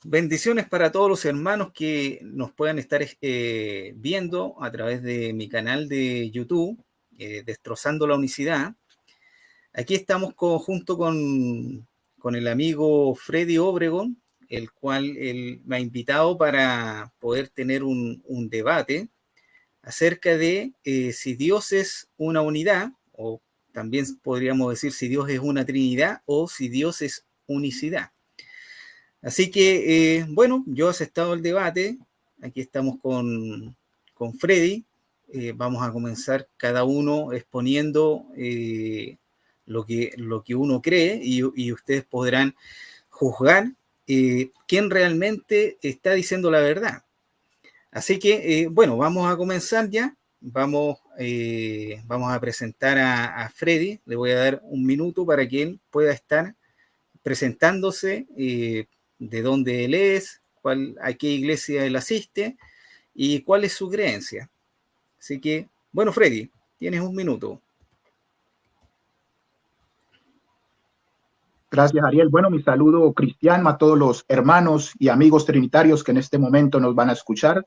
Bendiciones para todos los hermanos que nos puedan estar viendo a través de mi canal de YouTube, Destrozando la Unicidad. Aquí estamos junto con el amigo Freddy Obregón, el cual él me ha invitado para poder tener un debate acerca de si Dios es una unidad, o también podríamos decir si Dios es una trinidad o si Dios es unicidad. Así que, bueno, yo he aceptado el debate. Aquí estamos con Freddy. Vamos a comenzar cada uno exponiendo lo que uno cree y ustedes podrán juzgar quién realmente está diciendo la verdad. Así que, bueno, vamos a comenzar ya. Vamos a presentar a Freddy. Le voy a dar un minuto para que él pueda estar presentándose, de dónde él es, a qué iglesia él asiste y cuál es su creencia. Así que, bueno, Freddy, tienes un minuto. Gracias, Ariel. Bueno, mi saludo cristiano a todos los hermanos y amigos trinitarios que en este momento nos van a escuchar.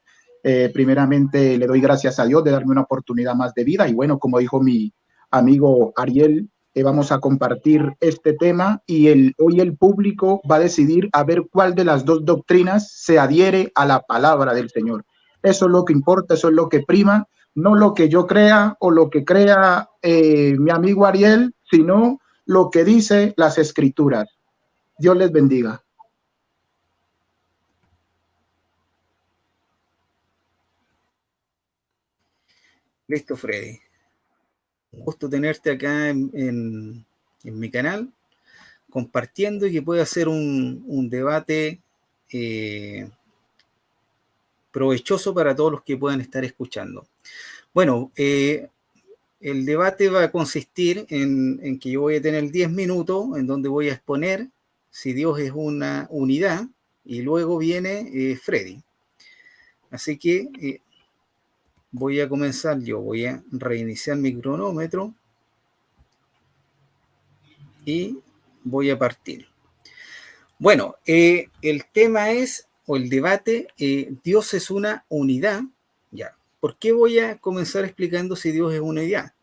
Primeramente, le doy gracias a Dios de darme una oportunidad más de vida. Y bueno, como dijo mi amigo Ariel, vamos a compartir este tema y hoy el público va a decidir a ver cuál de las dos doctrinas se adhiere a la palabra del Señor. Eso es lo que importa, eso es lo que prima, no lo que yo crea o lo que crea mi amigo Ariel, sino lo que dice las escrituras. Dios les bendiga. Listo, Freddy. Un gusto tenerte acá en mi canal, compartiendo y que pueda ser un debate provechoso para todos los que puedan estar escuchando. Bueno, el debate va a consistir en que yo voy a tener 10 minutos en donde voy a exponer si Dios es una unidad y luego viene Freddy. Así que voy a comenzar yo, voy a reiniciar mi cronómetro y voy a partir. Bueno, el tema es, o el debate, Dios es una unidad. Ya. ¿Por qué voy a comenzar explicando si Dios es una unidad?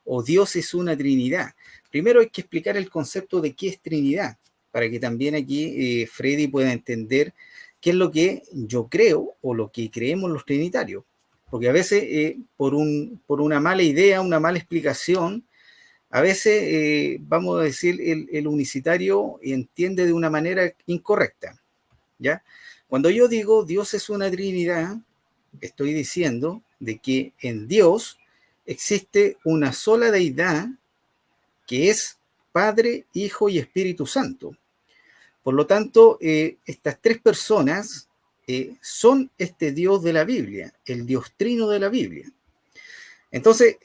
O Dios es una trinidad. Primero hay que explicar el concepto de qué es trinidad, para que también aquí Freddy pueda entender qué es lo que yo creo o lo que creemos los trinitarios. Porque a veces por una mala idea, una mala explicación, a veces, vamos a decir, el unicitario entiende de una manera incorrecta, ¿ya? Cuando yo digo Dios es una trinidad, estoy diciendo de que en Dios existe una sola deidad que es Padre, Hijo y Espíritu Santo. Por lo tanto, estas tres personas son este Dios de la Biblia, el Dios trino de la Biblia. Entonces,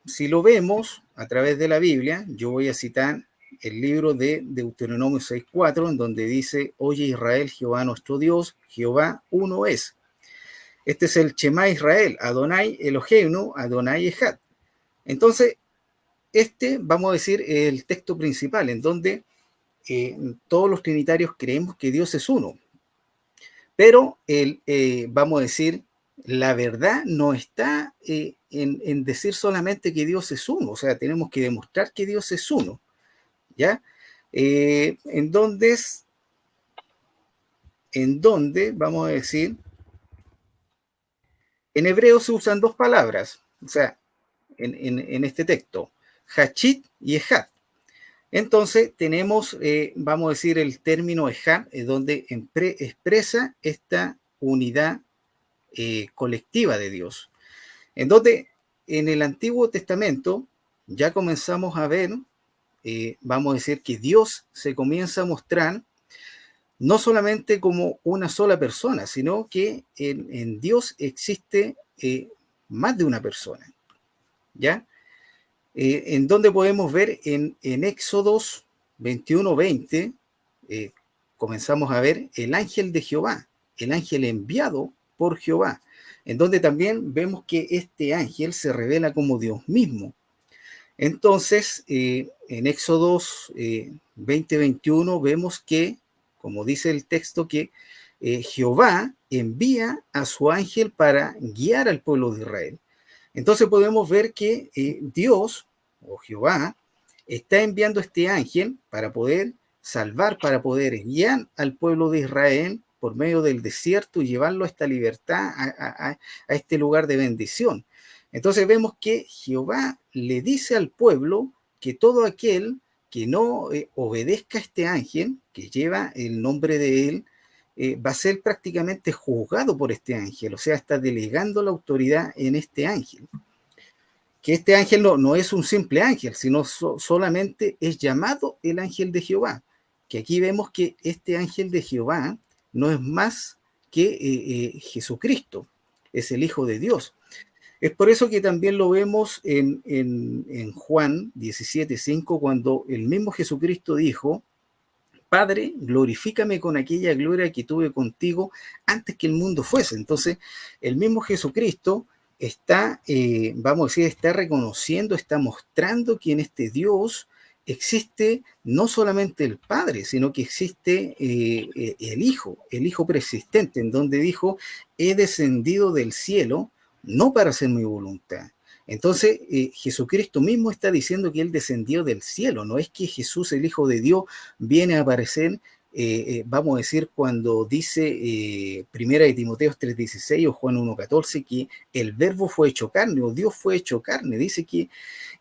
si lo vemos a través de la Biblia, yo voy a citar el libro de Deuteronomio 6:4, en donde dice: Oye Israel, Jehová nuestro Dios, Jehová uno es. Este es el Shema Israel, Adonai Eloheinu, Adonai Echad. Entonces, vamos a decir, el texto principal, en donde todos los trinitarios creemos que Dios es uno. Pero, vamos a decir, la verdad no está en decir solamente que Dios es uno. O sea, tenemos que demostrar que Dios es uno. ¿Ya? En donde, vamos a decir, en hebreo se usan dos palabras. O sea, en este texto, Hachit y Ejad. Entonces tenemos, vamos a decir, el término Ejad, donde expresa esta unidad colectiva de Dios. En donde en el Antiguo Testamento ya comenzamos a ver, vamos a decir, que Dios se comienza a mostrar no solamente como una sola persona, sino que en Dios existe más de una persona. ¿Ya? En donde podemos ver en Éxodos 21:20, comenzamos a ver el ángel de Jehová, el ángel enviado por Jehová, en donde también vemos que este ángel se revela como Dios mismo. Entonces, en Éxodos 20:21 vemos que como dice el texto, que Jehová envía a su ángel para guiar al pueblo de Israel. Entonces podemos ver que Dios o Jehová está enviando este ángel para poder salvar, para poder guiar al pueblo de Israel por medio del desierto y llevarlo a esta libertad, a este lugar de bendición. Entonces vemos que Jehová le dice al pueblo que todo aquel que no obedezca a este ángel, que lleva el nombre de él, va a ser prácticamente juzgado por este ángel, o sea, está delegando la autoridad en este ángel. Que este ángel no es un simple ángel, sino solamente es llamado el ángel de Jehová. Que aquí vemos que este ángel de Jehová no es más que Jesucristo, es el Hijo de Dios. Es por eso que también lo vemos en Juan 17:5, cuando el mismo Jesucristo dijo: Padre, glorifícame con aquella gloria que tuve contigo antes que el mundo fuese. Entonces, el mismo Jesucristo está, vamos a decir, está reconociendo, está mostrando que en este Dios existe no solamente el Padre, sino que existe el Hijo preexistente, en donde dijo: he descendido del cielo no para hacer mi voluntad. Entonces, Jesucristo mismo está diciendo que Él descendió del cielo, no es que Jesús, el Hijo de Dios, viene a aparecer, vamos a decir, cuando dice Primera de Timoteo 3:16 o Juan 1:14, que el verbo fue hecho carne, o Dios fue hecho carne. Dice que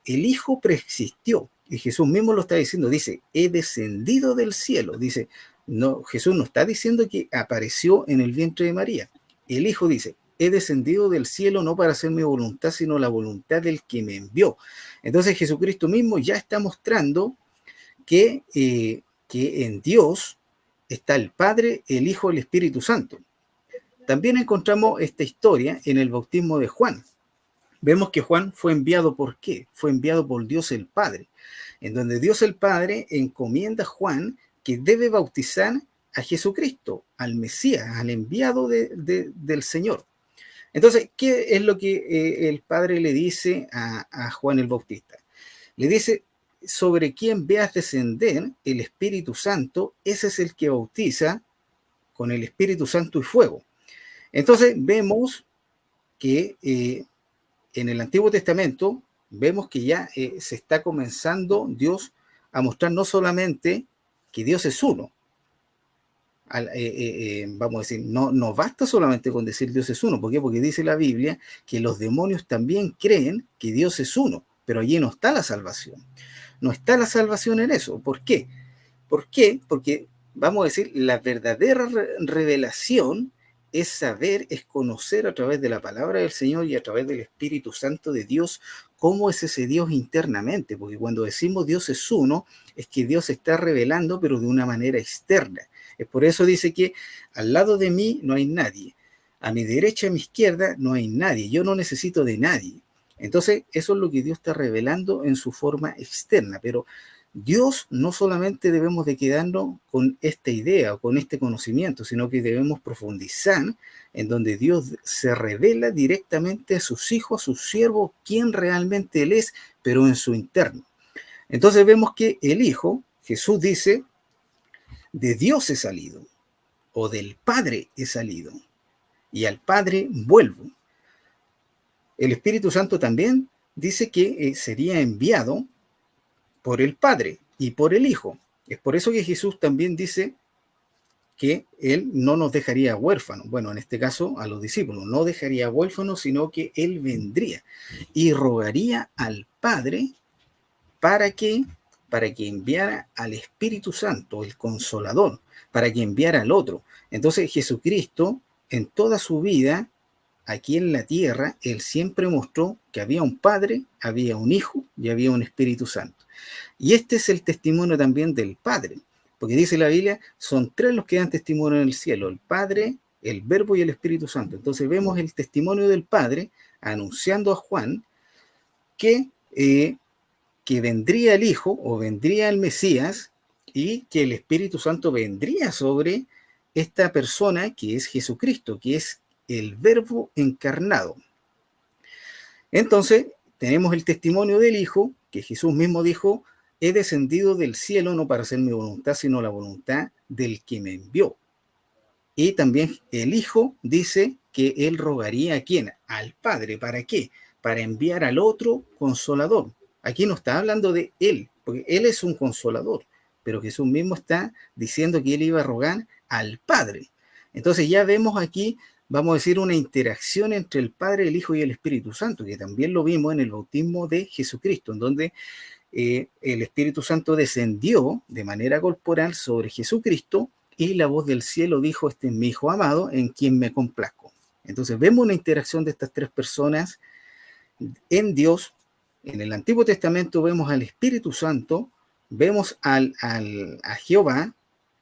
el Hijo preexistió, y Jesús mismo lo está diciendo, dice: he descendido del cielo. Dice, no, Jesús no está diciendo que apareció en el vientre de María. El Hijo dice: he descendido del cielo no para hacer mi voluntad, sino la voluntad del que me envió. Entonces Jesucristo mismo ya está mostrando que en Dios está el Padre, el Hijo y el Espíritu Santo. También encontramos esta historia en el bautismo de Juan. Vemos que Juan fue enviado, ¿por qué? Fue enviado por Dios el Padre, en donde Dios el Padre encomienda a Juan que debe bautizar a Jesucristo, al Mesías, al enviado del Señor. Entonces, ¿qué es lo que el Padre le dice a Juan el Bautista? Le dice: sobre quien veas descender el Espíritu Santo, ese es el que bautiza con el Espíritu Santo y fuego. Entonces, vemos que en el Antiguo Testamento, vemos que ya se está comenzando Dios a mostrar no solamente que Dios es uno. Vamos a decir, no basta solamente con decir Dios es uno. ¿Por qué? Porque dice la Biblia que los demonios también creen que Dios es uno, pero allí no está la salvación. No está la salvación en eso. ¿Por qué? ¿Por qué? Porque, vamos a decir, la verdadera revelación es saber, es conocer a través de la palabra del Señor y a través del Espíritu Santo de Dios cómo es ese Dios internamente. Porque cuando decimos Dios es uno, es que Dios se está revelando, pero de una manera externa. Es por eso dice que al lado de mí no hay nadie, a mi derecha y a mi izquierda no hay nadie, yo no necesito de nadie. Entonces, eso es lo que Dios está revelando en su forma externa, pero Dios no solamente debemos de quedarnos con esta idea o con este conocimiento, sino que debemos profundizar en donde Dios se revela directamente a sus hijos, a sus siervos, quién realmente Él es, pero en su interno. Entonces vemos que el Hijo, Jesús dice: de Dios he salido, o del Padre he salido, y al Padre vuelvo. El Espíritu Santo también dice que sería enviado por el Padre y por el Hijo. Es por eso que Jesús también dice que Él no nos dejaría huérfanos. Bueno, en este caso a los discípulos, no dejaría huérfanos, sino que Él vendría y rogaría al Padre para que enviara al Espíritu Santo, el Consolador, para que enviara al otro. Entonces Jesucristo, en toda su vida, aquí en la tierra, Él siempre mostró que había un Padre, había un Hijo y había un Espíritu Santo. Y este es el testimonio también del Padre, porque dice la Biblia, son tres los que dan testimonio en el cielo: el Padre, el Verbo y el Espíritu Santo. Entonces vemos el testimonio del Padre anunciando a Juan que vendría el Hijo o vendría el Mesías y que el Espíritu Santo vendría sobre esta persona que es Jesucristo, que es el Verbo encarnado. Entonces, tenemos el testimonio del Hijo, que Jesús mismo dijo: he descendido del cielo no para hacer mi voluntad, sino la voluntad del que me envió. Y también el Hijo dice que él rogaría a quién, al Padre. ¿Para qué? Para enviar al otro consolador. Aquí no está hablando de él, porque él es un consolador, pero Jesús mismo está diciendo que él iba a rogar al Padre. Entonces ya vemos aquí, vamos a decir, una interacción entre el Padre, el Hijo y el Espíritu Santo, que también lo vimos en el bautismo de Jesucristo, en donde el Espíritu Santo descendió de manera corporal sobre Jesucristo y la voz del cielo dijo: este es mi Hijo amado en quien me complazco. Entonces vemos una interacción de estas tres personas en Dios. En el Antiguo Testamento vemos al Espíritu Santo, vemos a Jehová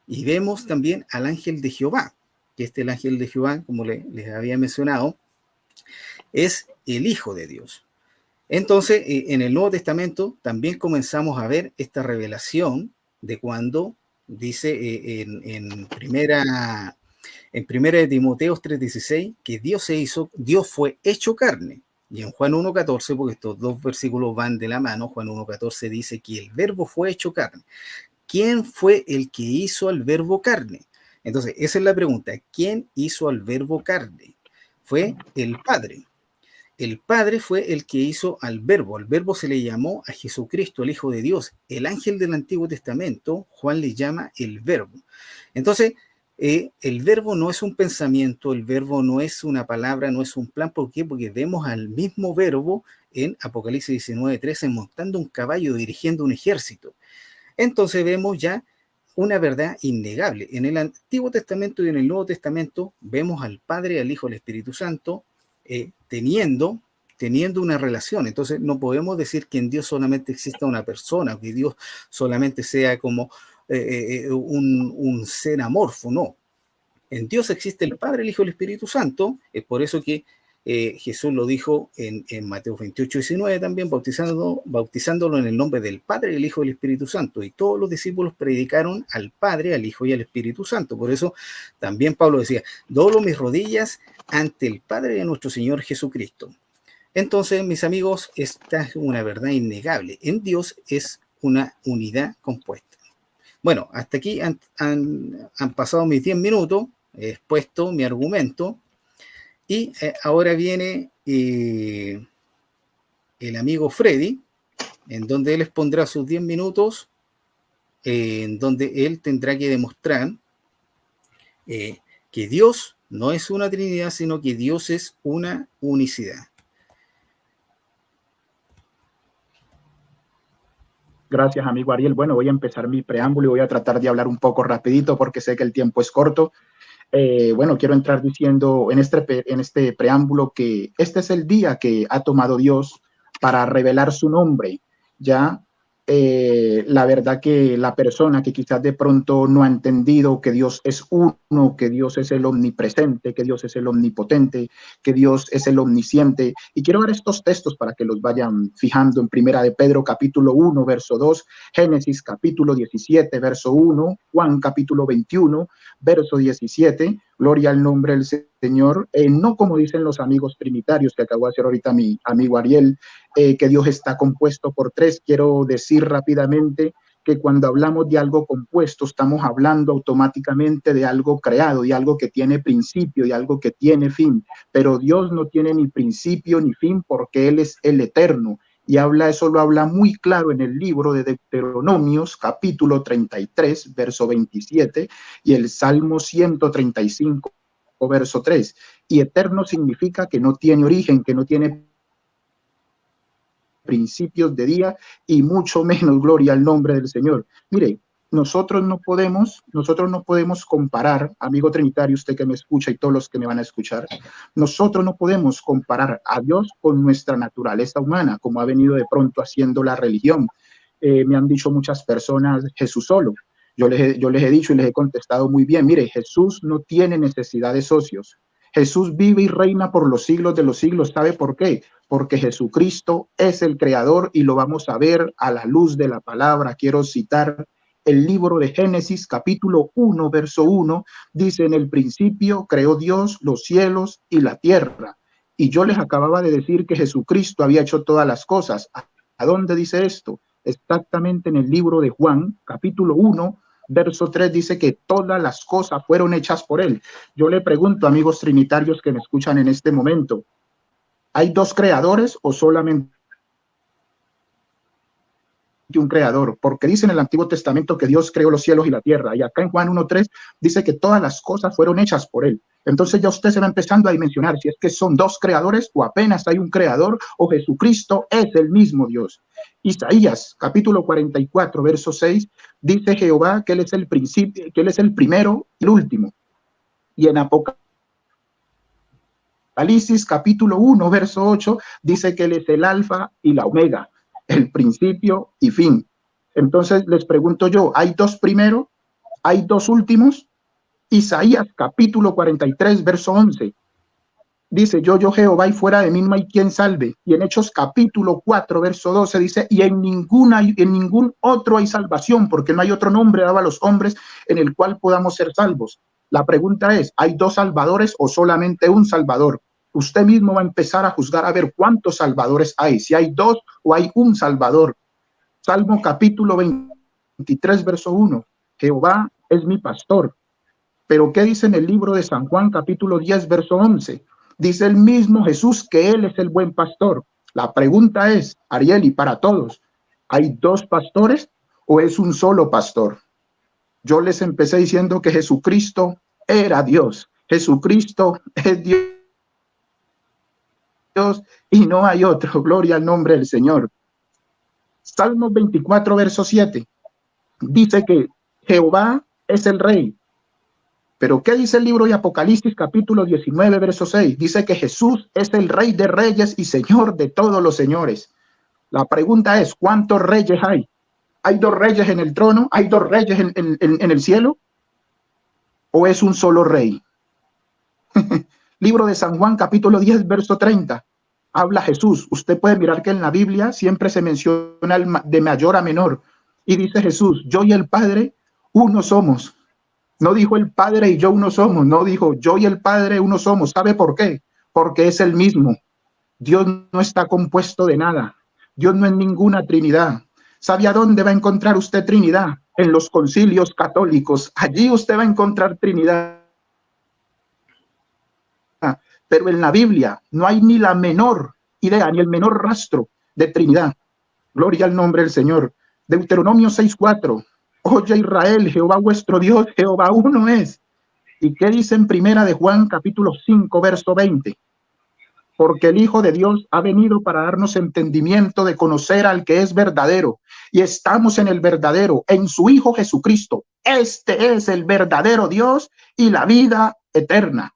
y vemos también al ángel de Jehová, que el ángel de Jehová, como les había mencionado, es el Hijo de Dios. Entonces, en el Nuevo Testamento también comenzamos a ver esta revelación de cuando dice en primera de Timoteo 3:16 que Dios fue hecho carne. Y en Juan 1:14, porque estos dos versículos van de la mano, Juan 1:14 dice que el verbo fue hecho carne. ¿Quién fue el que hizo al verbo carne? Entonces, esa es la pregunta. ¿Quién hizo al verbo carne? Fue el Padre. El Padre fue el que hizo al verbo. Al verbo se le llamó a Jesucristo, el Hijo de Dios. El ángel del Antiguo Testamento, Juan le llama el verbo. Entonces, el verbo no es un pensamiento, el verbo no es una palabra, no es un plan. ¿Por qué? Porque vemos al mismo verbo en Apocalipsis 19:13 montando un caballo, dirigiendo un ejército. Entonces vemos ya una verdad innegable. En el Antiguo Testamento y en el Nuevo Testamento vemos al Padre, al Hijo, al Espíritu Santo teniendo una relación. Entonces no podemos decir que en Dios solamente exista una persona, que Dios solamente sea como un ser amorfo. No. En Dios existe el Padre, el Hijo y el Espíritu Santo. Es por eso que Jesús lo dijo en Mateo 28:19 también, bautizándolo en el nombre del Padre, el Hijo y el Espíritu Santo. Y todos los discípulos predicaron al Padre, al Hijo y al Espíritu Santo. Por eso también Pablo decía: doblo mis rodillas ante el Padre de nuestro Señor Jesucristo. Entonces, mis amigos, esta es una verdad innegable. En Dios es una unidad compuesta. Bueno, hasta aquí han pasado mis 10 minutos, he expuesto mi argumento. Y ahora viene el amigo Freddy, en donde él expondrá sus 10 minutos, en donde él tendrá que demostrar que Dios no es una Trinidad, sino que Dios es una unicidad. Gracias, amigo Ariel. Bueno, voy a empezar mi preámbulo y voy a tratar de hablar un poco rapidito porque sé que el tiempo es corto. Bueno, quiero entrar diciendo en este preámbulo que este es el día que ha tomado Dios para revelar su nombre. Ya la verdad que la persona que quizás de pronto no ha entendido que Dios es uno, que Dios es el omnipresente, que Dios es el omnipotente, que Dios es el omnisciente. Y quiero dar estos textos para que los vayan fijando en Primera de Pedro capítulo 1, verso 2, Génesis capítulo 17, verso 1, Juan capítulo 21, verso 17, gloria al nombre del Señor, no como dicen los amigos trinitarios que acabo de hacer ahorita mi amigo Ariel, que Dios está compuesto por tres. Quiero decir rápidamente que cuando hablamos de algo compuesto, estamos hablando automáticamente de algo creado, de algo que tiene principio, de algo que tiene fin, pero Dios no tiene ni principio ni fin porque Él es el eterno. Y eso lo habla muy claro en el libro de Deuteronomios, capítulo 33, verso 27, y el Salmo 135, verso 3. Y eterno significa que no tiene origen, que no tiene principios de día y mucho menos, gloria al nombre del Señor. Mire, nosotros no podemos comparar, amigo trinitario, usted que me escucha y todos los que me van a escuchar, nosotros no podemos comparar a Dios con nuestra naturaleza humana, como ha venido de pronto haciendo la religión. Me han dicho muchas personas, Jesús solo. Yo les he dicho y les he contestado muy bien, mire, Jesús no tiene necesidad de socios. Jesús vive y reina por los siglos de los siglos. ¿Sabe por qué? Porque Jesucristo es el creador y lo vamos a ver a la luz de la palabra. Quiero citar el libro de Génesis, capítulo 1, verso 1. Dice: en el principio creó Dios los cielos y la tierra. Y yo les acababa de decir que Jesucristo había hecho todas las cosas. ¿A dónde dice esto? Exactamente en el libro de Juan, capítulo 1, verso 3 dice que todas las cosas fueron hechas por él. Yo le pregunto, amigos trinitarios que me escuchan en este momento, ¿hay dos creadores o solamente un creador? Porque dice en el Antiguo Testamento que Dios creó los cielos y la tierra, y acá en Juan 1:3 dice que todas las cosas fueron hechas por él. Entonces ya usted se va empezando a dimensionar si es que son dos creadores o apenas hay un creador o Jesucristo es el mismo Dios. Isaías capítulo 44 verso 6 dice Jehová que él es el principio, que él es el primero y el último. Y en Apocalipsis capítulo 1 verso 8 dice que él es el alfa y la omega, el principio y fin. Entonces les pregunto yo, ¿hay dos primeros? ¿Hay dos últimos? Isaías capítulo 43 verso 11 dice, yo Jehová, y fuera de mí no hay quien salve. Y en Hechos capítulo 4 verso 12 dice, y en ningún otro hay salvación, porque no hay otro nombre dado a los hombres en el cual podamos ser salvos. La pregunta es, ¿hay dos salvadores o solamente un salvador? Usted mismo va a empezar a juzgar a ver cuántos salvadores hay, si hay dos o hay un salvador. Salmo capítulo 23 verso 1, Jehová es mi pastor. Pero ¿qué dice en el libro de San Juan capítulo 10 verso 11? Dice el mismo Jesús que Él es el buen pastor. La pregunta es, Ariel, y para todos, ¿hay dos pastores o es un solo pastor? Yo les empecé diciendo que Jesucristo era Dios. Jesucristo es Dios y no hay otro. Gloria al nombre del Señor. Salmos 24 verso 7 dice que Jehová es el rey. Pero ¿qué dice el libro de Apocalipsis capítulo 19 verso 6? Dice que Jesús es el rey de reyes y señor de todos los señores. La pregunta es, ¿cuántos reyes hay? ¿Hay dos reyes en el trono? ¿Hay dos reyes en el cielo? ¿O es un solo rey? Libro de San Juan capítulo 10 verso 30. Habla Jesús. Usted puede mirar que en la Biblia siempre se menciona de mayor a menor. Y dice Jesús, yo y el Padre uno somos. No dijo el Padre y yo uno somos, no dijo yo y el Padre uno somos. ¿Sabe por qué? Porque es el mismo. Dios no está compuesto de nada. Dios no es ninguna Trinidad. ¿Sabe a dónde va a encontrar usted Trinidad? En los concilios católicos. Allí usted va a encontrar Trinidad. Pero en la Biblia no hay ni la menor idea, ni el menor rastro de Trinidad. Gloria al nombre del Señor. Deuteronomio 6:4. Oye Israel, Jehová vuestro Dios, Jehová uno es. ¿Y qué dice en primera de Juan capítulo 5 verso 20? Porque el Hijo de Dios ha venido para darnos entendimiento de conocer al que es verdadero. Y estamos en el verdadero, en su Hijo Jesucristo. Este es el verdadero Dios y la vida eterna.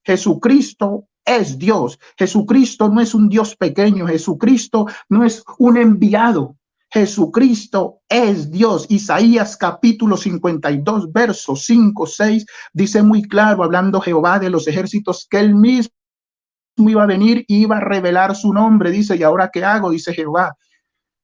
Jesucristo es Dios. Jesucristo no es un Dios pequeño. Jesucristo no es un enviado. Jesucristo es Dios. Isaías capítulo 52, versos 5, 6, dice muy claro, hablando Jehová de los ejércitos, que él mismo iba a venir y iba a revelar su nombre. Dice, ¿y ahora qué hago? Dice Jehová,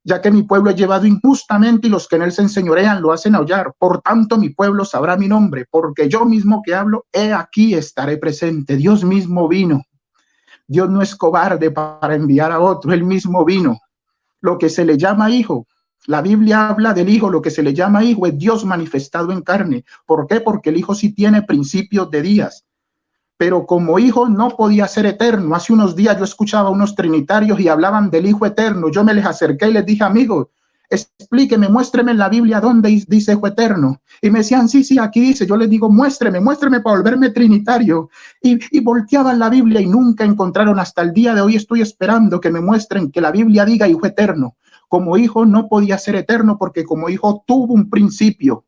ya que mi pueblo es llevado injustamente y los que en él se enseñorean lo hacen aullar. Por tanto, mi pueblo sabrá mi nombre, porque yo mismo que hablo, he aquí estaré presente. Dios mismo vino. Dios no es cobarde para enviar a otro, él mismo vino. Lo que se le llama hijo, la Biblia habla del hijo, lo que se le llama hijo es Dios manifestado en carne. ¿Por qué? Porque el hijo sí tiene principios de días, pero como hijo no podía ser eterno. Hace unos días yo escuchaba a unos trinitarios y hablaban del hijo eterno. Yo me les acerqué y les dije, amigos, explíqueme, muéstreme en la Biblia dónde dice hijo eterno. Y me decían, sí, aquí dice. Yo les digo, muéstreme para volverme trinitario. Y volteaban la Biblia y nunca encontraron. Hasta el día de hoy estoy esperando que me muestren que la Biblia diga hijo eterno. Como hijo no podía ser eterno porque como hijo tuvo un principio,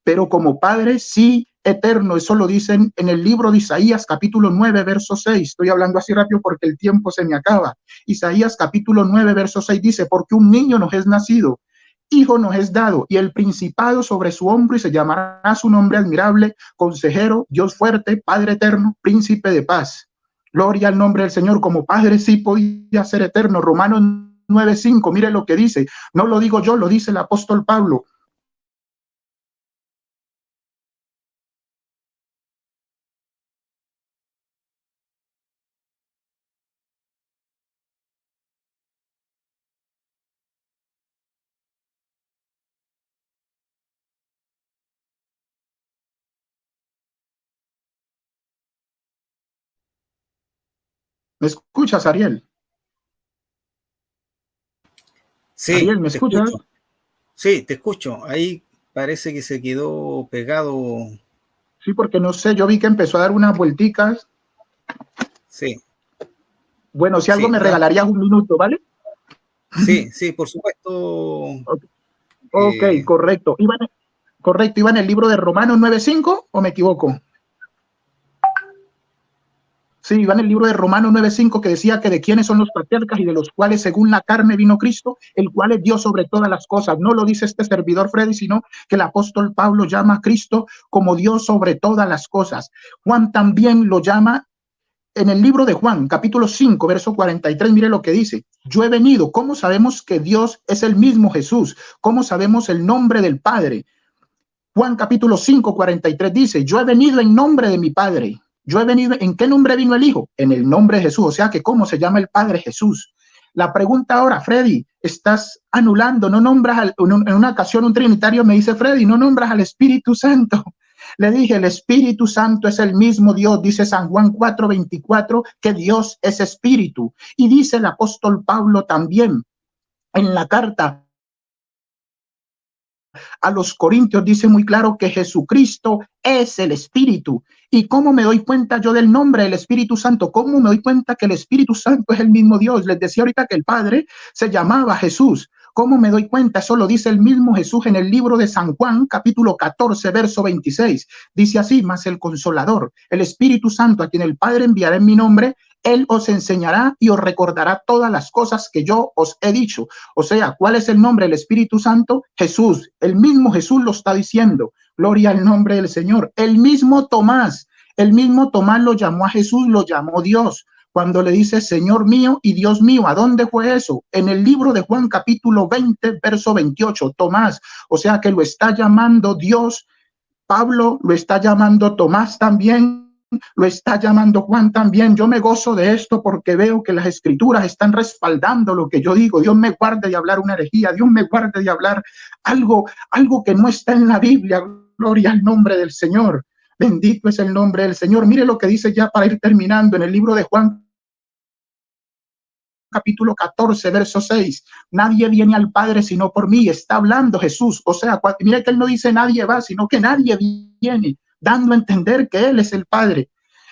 pero como Padre sí eterno. Eso lo dicen en el libro de Isaías capítulo 9 verso 6. Estoy hablando así rápido porque el tiempo se me acaba. Isaías capítulo 9 verso 6 dice, porque un niño nos es nacido, hijo nos es dado, y el principado sobre su hombro, y se llamará su nombre admirable, consejero, Dios fuerte, Padre eterno, príncipe de paz. Gloria al nombre del Señor. Como Padre sí podía ser eterno. Romanos 9:5, mire lo que dice. No lo digo yo, lo dice el apóstol Pablo. ¿Me escuchas, Ariel? Sí, Ariel, ¿me te escuchas? escucho. Sí, te escucho. Ahí parece que se quedó pegado. Sí, porque no sé, yo vi que empezó a dar unas vuelticas. Sí, Bueno, si algo sí, me regalarías un minuto, ¿vale? sí, sí, por supuesto. Ok, ok, eh, correcto. Correcto, ¿iba en el libro de Romanos 9:5 o me equivoco? Sí, iba en el libro de Romanos 9:5 que decía que de quiénes son los patriarcas y de los cuales según la carne vino Cristo, el cual es Dios sobre todas las cosas. No lo dice este servidor Freddy, sino que el apóstol Pablo llama a Cristo como Dios sobre todas las cosas. Juan también lo llama en el libro de Juan, capítulo 5, verso 43, mire lo que dice. Yo he venido. ¿Cómo sabemos que Dios es el mismo Jesús? ¿Cómo sabemos el nombre del Padre? Juan capítulo 5, 43 dice, yo he venido en nombre de mi Padre. Yo he venido, ¿en qué nombre vino el Hijo? En el nombre de Jesús. O sea que, ¿cómo se llama el Padre? Jesús. La pregunta ahora, Freddy, estás anulando, no nombras, en una ocasión un trinitario me dice, Freddy, no nombras al Espíritu Santo. Le dije, el Espíritu Santo es el mismo Dios, dice San Juan 4:24, que Dios es Espíritu. Y dice el apóstol Pablo también en la carta a los Corintios dice muy claro que Jesucristo es el Espíritu. ¿Y cómo me doy cuenta yo del nombre del Espíritu Santo? ¿Cómo me doy cuenta que el Espíritu Santo es el mismo Dios? Les decía ahorita que el Padre se llamaba Jesús. ¿Cómo me doy cuenta? Eso lo dice el mismo Jesús en el libro de San Juan, capítulo 14, verso 26. Dice así, mas el Consolador, el Espíritu Santo, a quien el Padre enviará en mi nombre, él os enseñará y os recordará todas las cosas que yo os he dicho. O sea, ¿cuál es el nombre del Espíritu Santo? Jesús. El mismo Jesús lo está diciendo. Gloria al nombre del Señor. El mismo Tomás lo llamó a Jesús, lo llamó Dios. Cuando le dice Señor mío y Dios mío, ¿a dónde fue eso? En el libro de Juan capítulo 20, verso 28, Tomás. O sea que lo está llamando Dios. Pablo lo está llamando Tomás también, lo está llamando Juan también. Yo me gozo de esto porque veo que las escrituras están respaldando lo que yo digo. Dios me guarde de hablar una herejía, Dios me guarde de hablar algo que no está en la Biblia. Gloria al nombre del Señor. Bendito es el nombre del Señor. Mire lo que dice ya para ir terminando en el libro de Juan capítulo 14, verso 6. Nadie viene al Padre sino por mí. Está hablando Jesús. O sea, mira que él no dice nadie va, sino que nadie viene, dando a entender que él es el Padre.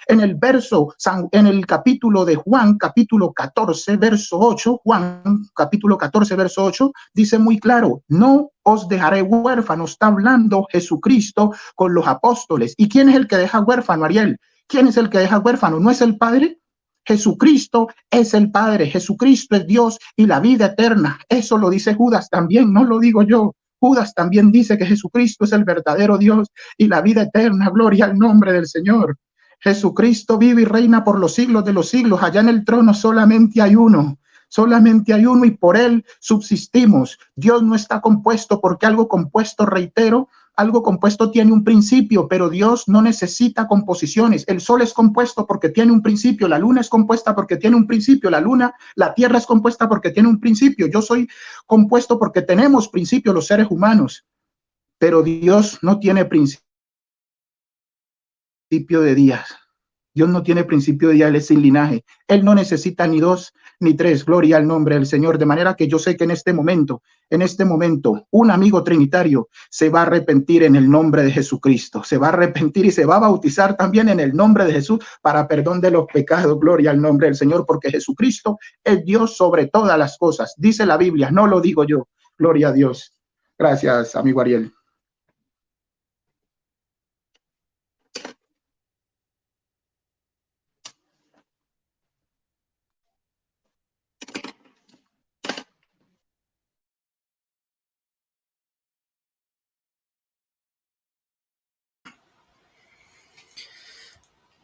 En el verso, en el capítulo de Juan, capítulo 14, verso 8, Juan, capítulo 14, verso 8, dice muy claro, no os dejaré huérfanos. Está hablando Jesucristo con los apóstoles. ¿Y quién es el que deja huérfano, Ariel? ¿Quién es el que deja huérfano? ¿No es el Padre? Jesucristo es el Padre, Jesucristo es Dios y la vida eterna. Eso lo dice Judas también, no lo digo yo. Judas también dice que Jesucristo es el verdadero Dios y la vida eterna. Gloria al nombre del Señor. Jesucristo vive y reina por los siglos de los siglos. Allá en el trono solamente hay uno. Solamente hay uno y por él subsistimos. Dios no está compuesto porque algo compuesto, reitero, algo compuesto tiene un principio, pero Dios no necesita composiciones. El sol es compuesto porque tiene un principio, la luna es compuesta porque tiene un principio, la tierra es compuesta porque tiene un principio. Yo soy compuesto porque tenemos principio los seres humanos, pero Dios no tiene principio de días. Dios no tiene principio de día, Él es sin linaje. Él no necesita ni dos ni tres. Gloria al nombre del Señor. De manera que yo sé que en este momento, un amigo trinitario se va a arrepentir en el nombre de Jesucristo. Se va a arrepentir y se va a bautizar también en el nombre de Jesús para perdón de los pecados. Gloria al nombre del Señor, porque Jesucristo es Dios sobre todas las cosas. Dice la Biblia, no lo digo yo. Gloria a Dios. Gracias, amigo Ariel.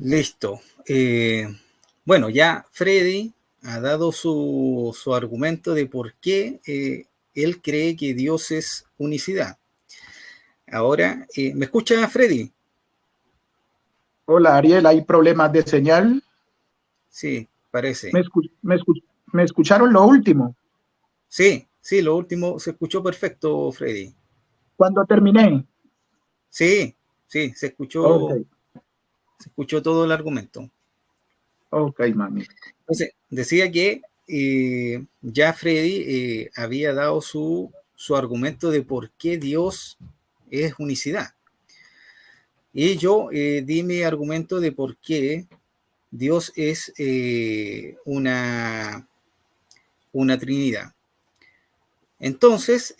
Listo. Bueno, ya Freddy ha dado su argumento de por qué él cree que Dios es unicidad. Ahora, ¿me escucha Freddy? Hola, Ariel, ¿hay problemas de señal? Sí, parece. ¿Me escucharon lo último? Sí, sí, lo último se escuchó perfecto, Freddy. Cuando terminé. Sí, sí, Ok. se escuchó todo el argumento. Ok, mami. Entonces, decía que ya Freddy había dado su argumento de por qué Dios es unicidad. Y yo di mi argumento de por qué Dios es una Trinidad. Entonces,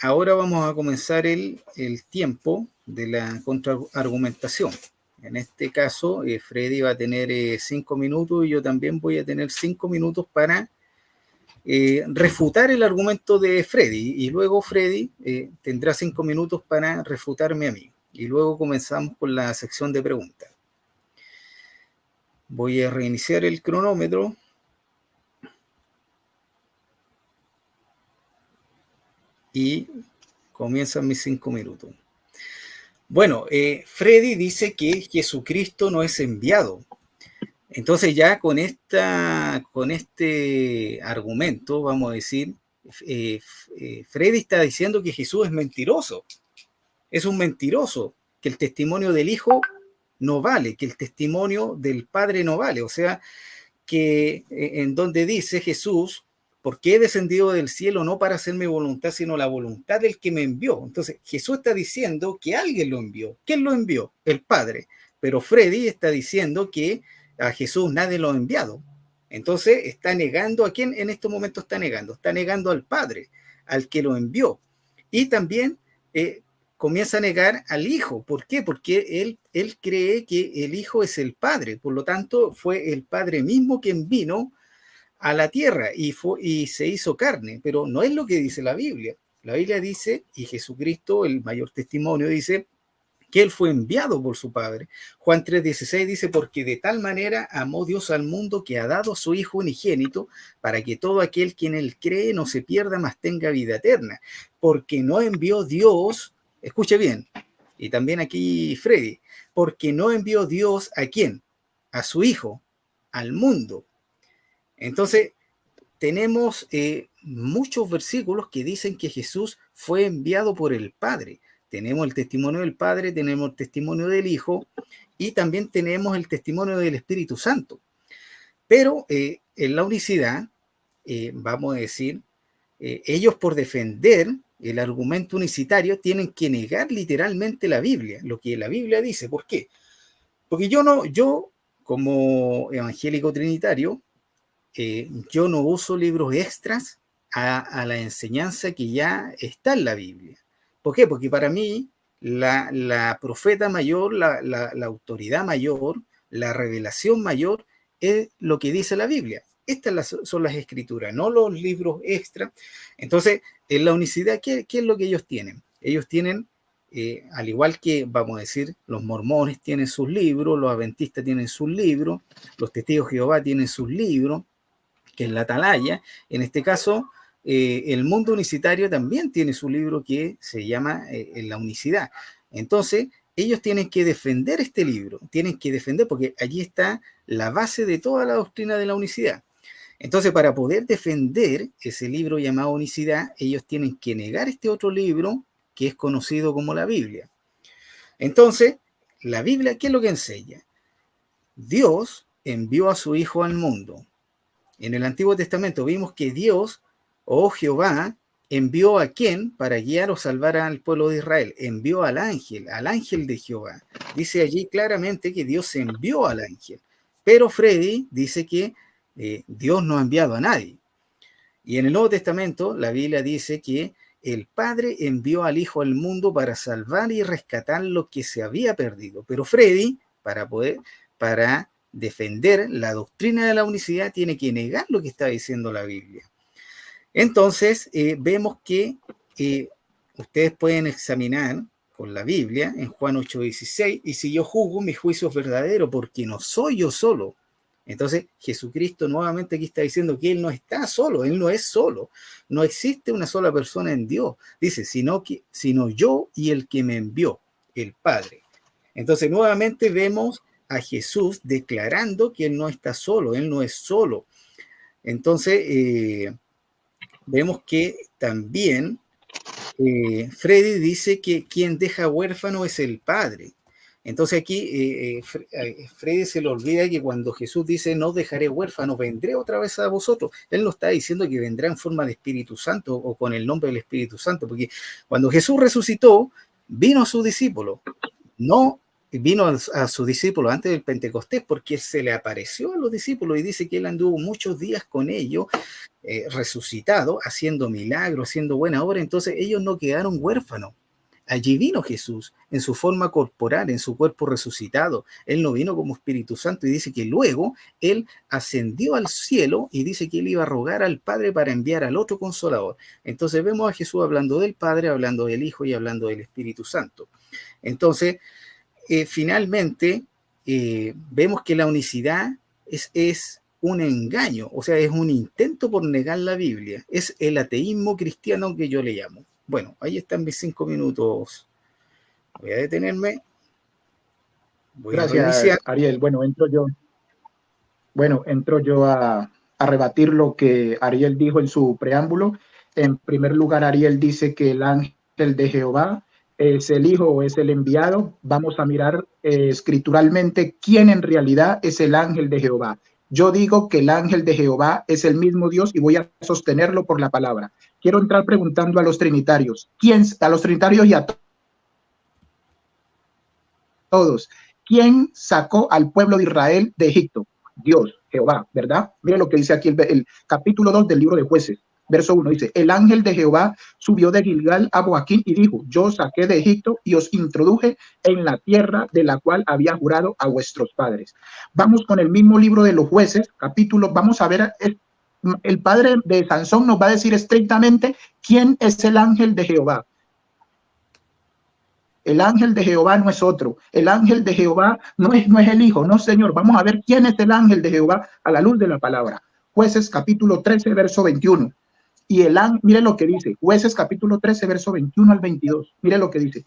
ahora vamos a comenzar el tiempo de la contraargumentación. En este caso, Freddy va a tener 5 minutos y yo también voy a tener 5 minutos para refutar el argumento de Freddy. Y luego Freddy tendrá 5 minutos para refutarme a mí. Y luego comenzamos con la sección de preguntas. Voy a reiniciar el cronómetro. Y comienzan mis 5 minutos. Bueno, Freddy dice que Jesucristo no es enviado. Entonces ya con este argumento, vamos a decir, Freddy está diciendo que Jesús es mentiroso. Es un mentiroso, que el testimonio del Hijo no vale, que el testimonio del Padre no vale. O sea, que en donde dice Jesús, porque he descendido del cielo no para hacer mi voluntad, sino la voluntad del que me envió. Entonces, Jesús está diciendo que alguien lo envió. ¿Quién lo envió? El Padre. Pero Freddy está diciendo que a Jesús nadie lo ha enviado. Entonces, está negando a quién en estos momentos está negando. Está negando al Padre, al que lo envió. Y también comienza a negar al Hijo. ¿Por qué? Porque él cree que el Hijo es el Padre. Por lo tanto, fue el Padre mismo quien vino a la tierra y se hizo carne, pero no es lo que dice la Biblia. La Biblia dice, y Jesucristo, el mayor testimonio, dice que él fue enviado por su Padre. Juan 3:16 dice, porque de tal manera amó Dios al mundo que ha dado a su Hijo unigénito para que todo aquel que en él cree no se pierda, mas tenga vida eterna. Porque no envió Dios, escuche bien, y también aquí Freddy, porque no envió Dios a quién, a su Hijo, al mundo. Entonces, tenemos muchos versículos que dicen que Jesús fue enviado por el Padre. Tenemos el testimonio del Padre, tenemos el testimonio del Hijo y también tenemos el testimonio del Espíritu Santo. Pero en la unicidad, vamos a decir, ellos por defender el argumento unicitario tienen que negar literalmente la Biblia, lo que la Biblia dice. ¿Por qué? Porque yo como evangélico trinitario, yo no uso libros extras a la enseñanza que ya está en la Biblia. ¿Por qué? Porque para mí la profeta mayor, la autoridad mayor, la revelación mayor es lo que dice la Biblia. Estas son las escrituras, no los libros extras. Entonces, en la unicidad, ¿qué es lo que ellos tienen? Ellos tienen, al igual que, vamos a decir, los mormones tienen sus libros, los adventistas tienen sus libros, los testigos de Jehová tienen sus libros, que es la Atalaya. En este caso, el mundo unicitario también tiene su libro que se llama La Unicidad. Entonces, ellos tienen que defender este libro, tienen que defender, porque allí está la base de toda la doctrina de la unicidad. Entonces, para poder defender ese libro llamado Unicidad, ellos tienen que negar este otro libro que es conocido como la Biblia. Entonces, la Biblia, ¿qué es lo que enseña? Dios envió a su Hijo al mundo. En el Antiguo Testamento vimos que Dios, o Jehová, envió a quién para guiar o salvar al pueblo de Israel. Envió al ángel de Jehová. Dice allí claramente que Dios envió al ángel. Pero Freddy dice que Dios no ha enviado a nadie. Y en el Nuevo Testamento la Biblia dice que el Padre envió al Hijo al mundo para salvar y rescatar lo que se había perdido. Pero Freddy, para defender la doctrina de la unicidad, tiene que negar lo que está diciendo la Biblia. Entonces, vemos que ustedes pueden examinar con la Biblia en Juan 8:16, y si yo juzgo, mi juicio es verdadero, porque no soy yo solo. Entonces, Jesucristo nuevamente aquí está diciendo que Él no está solo, Él no es solo. No existe una sola persona en Dios. Dice, sino yo y el que me envió, el Padre. Entonces, nuevamente vemos a Jesús declarando que Él no está solo, Él no es solo. Entonces, vemos que también Freddy dice que quien deja huérfano es el Padre. Entonces aquí Freddy se le olvida que cuando Jesús dice no dejaré huérfano, vendré otra vez a vosotros, él no está diciendo que vendrá en forma de Espíritu Santo o con el nombre del Espíritu Santo, porque cuando Jesús resucitó, vino a sus discípulos, no vino a sus discípulos antes del Pentecostés, porque se le apareció a los discípulos y dice que él anduvo muchos días con ellos, resucitado, haciendo milagros, haciendo buena obra. Entonces ellos no quedaron huérfanos. Allí vino Jesús en su forma corporal, en su cuerpo resucitado. Él no vino como Espíritu Santo, y dice que luego él ascendió al cielo y dice que él iba a rogar al Padre para enviar al otro Consolador. Entonces vemos a Jesús hablando del Padre, hablando del Hijo y hablando del Espíritu Santo. Entonces, finalmente, vemos que la unicidad es un engaño, o sea, es un intento por negar la Biblia. Es el ateísmo cristiano que yo le llamo. Bueno, ahí están mis 5 minutos. Voy a detenerme. Voy a reiniciar. Gracias, Ariel. Bueno, entro yo a rebatir lo que Ariel dijo en su preámbulo. En primer lugar, Ariel dice que el ángel de Jehová es el Hijo o es el enviado. Vamos a mirar escrituralmente quién en realidad es el ángel de Jehová. Yo digo que el ángel de Jehová es el mismo Dios y voy a sostenerlo por la palabra. Quiero entrar preguntando a los trinitarios. A los trinitarios y a todos. ¿Quién sacó al pueblo de Israel de Egipto? Dios, Jehová, ¿verdad? Mire lo que dice aquí el capítulo 2 del libro de Jueces. Verso 1 dice, el ángel de Jehová subió de Gilgal a Boaquín y dijo, yo os saqué de Egipto y os introduje en la tierra de la cual había jurado a vuestros padres. Vamos con el mismo libro de los Jueces, capítulo, vamos a ver, el padre de Sansón nos va a decir estrictamente quién es el ángel de Jehová. El ángel de Jehová no es otro. El ángel de Jehová no es el Hijo, no, Señor. Vamos a ver quién es el ángel de Jehová a la luz de la palabra. Jueces capítulo 13, verso 21. Y el ángel, mire lo que dice, Jueces capítulo 13, verso 21 al 22. Mire lo que dice.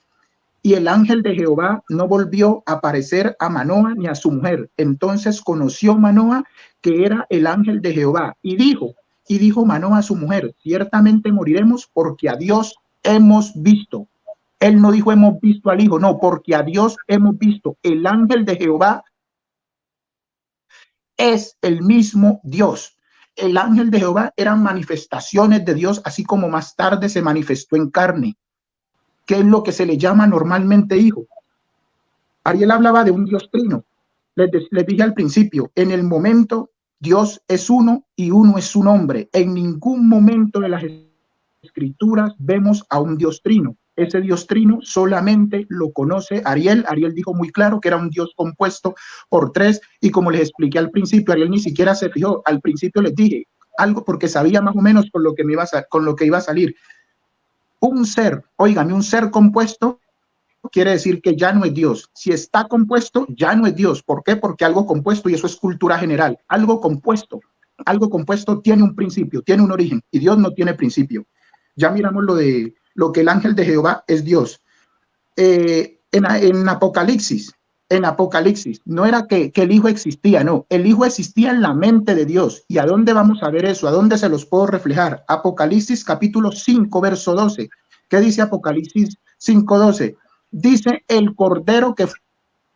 Y el ángel de Jehová no volvió a aparecer a Manoa ni a su mujer. Entonces conoció Manoa que era el ángel de Jehová. Y dijo Manoa a su mujer, ciertamente moriremos porque a Dios hemos visto. Él no dijo hemos visto al Hijo, no, porque a Dios hemos visto. El ángel de Jehová es el mismo Dios. El ángel de Jehová eran manifestaciones de Dios, así como más tarde se manifestó en carne, que es lo que se le llama normalmente Hijo. Ariel hablaba de un Dios trino. Les dije al principio, en el momento Dios es uno y uno es su nombre. En ningún momento de las Escrituras vemos a un Dios trino. Ese Dios trino solamente lo conoce Ariel. Ariel dijo muy claro que era un Dios compuesto por tres, y como les expliqué al principio, Ariel ni siquiera se fijó. Al principio les dije algo porque sabía más o menos con lo que iba a salir. Un ser, óigame, un ser compuesto quiere decir que ya no es Dios. Si está compuesto, ya no es Dios. ¿Por qué? Porque algo compuesto, y eso es cultura general, algo compuesto tiene un principio, tiene un origen, y Dios no tiene principio. Ya miramos lo que el ángel de Jehová es Dios. En Apocalipsis, no era que el Hijo existía, no, el Hijo existía en la mente de Dios. ¿Y a dónde vamos a ver eso? ¿A dónde se los puedo reflejar? Apocalipsis capítulo 5, verso 12. ¿Qué dice Apocalipsis 5, 12? Dice el Cordero que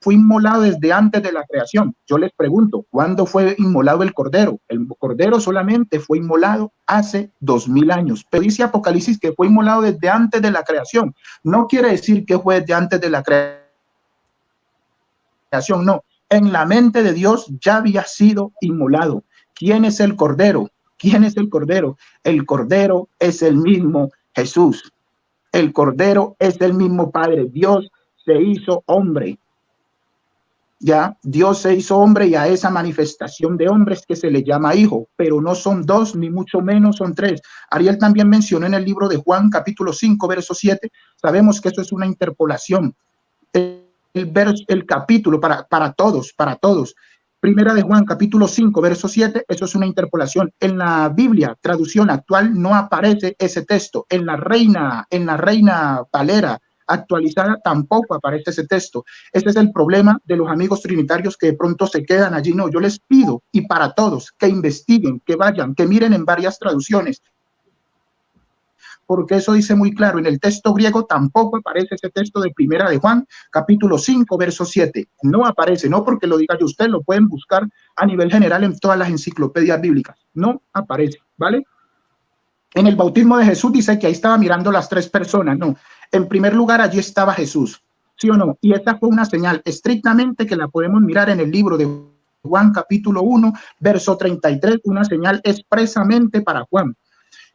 fue inmolado desde antes de la creación. Yo les pregunto, ¿cuándo fue inmolado el Cordero? El Cordero solamente fue inmolado hace 2000 años, pero dice Apocalipsis que fue inmolado desde antes de la creación. No quiere decir que fue desde antes de la creación, no. En la mente de Dios ya había sido inmolado. ¿Quién es el Cordero? ¿Quién es el Cordero? El Cordero es el mismo Jesús. El Cordero es el mismo Padre. Dios se hizo hombre. Ya, Dios se hizo hombre, y a esa manifestación de hombres que se le llama hijo, pero no son dos, ni mucho menos son tres. Ariel también mencionó en el libro de Juan, capítulo 5, verso 7, sabemos que eso es una interpolación. El capítulo para todos. Primera de Juan, capítulo 5, verso 7, eso es una interpolación. En la Biblia, traducción actual, no aparece ese texto. En la Reina Valera actualizada tampoco aparece ese texto. Ese es el problema de los amigos trinitarios que de pronto se quedan allí. No, yo les pido, y para todos, que investiguen, que vayan, que miren en varias traducciones, porque eso dice muy claro. En el texto griego tampoco aparece ese texto de Primera de Juan, capítulo 5, verso 7. No aparece, no porque lo diga yo, ustedes lo pueden buscar a nivel general en todas las enciclopedias bíblicas. No aparece, ¿vale? En el bautismo de Jesús dice que ahí estaba mirando las tres personas. No, en primer lugar allí estaba Jesús, ¿sí o no? Y esta fue una señal estrictamente que la podemos mirar en el libro de Juan capítulo 1, verso 33, una señal expresamente para Juan.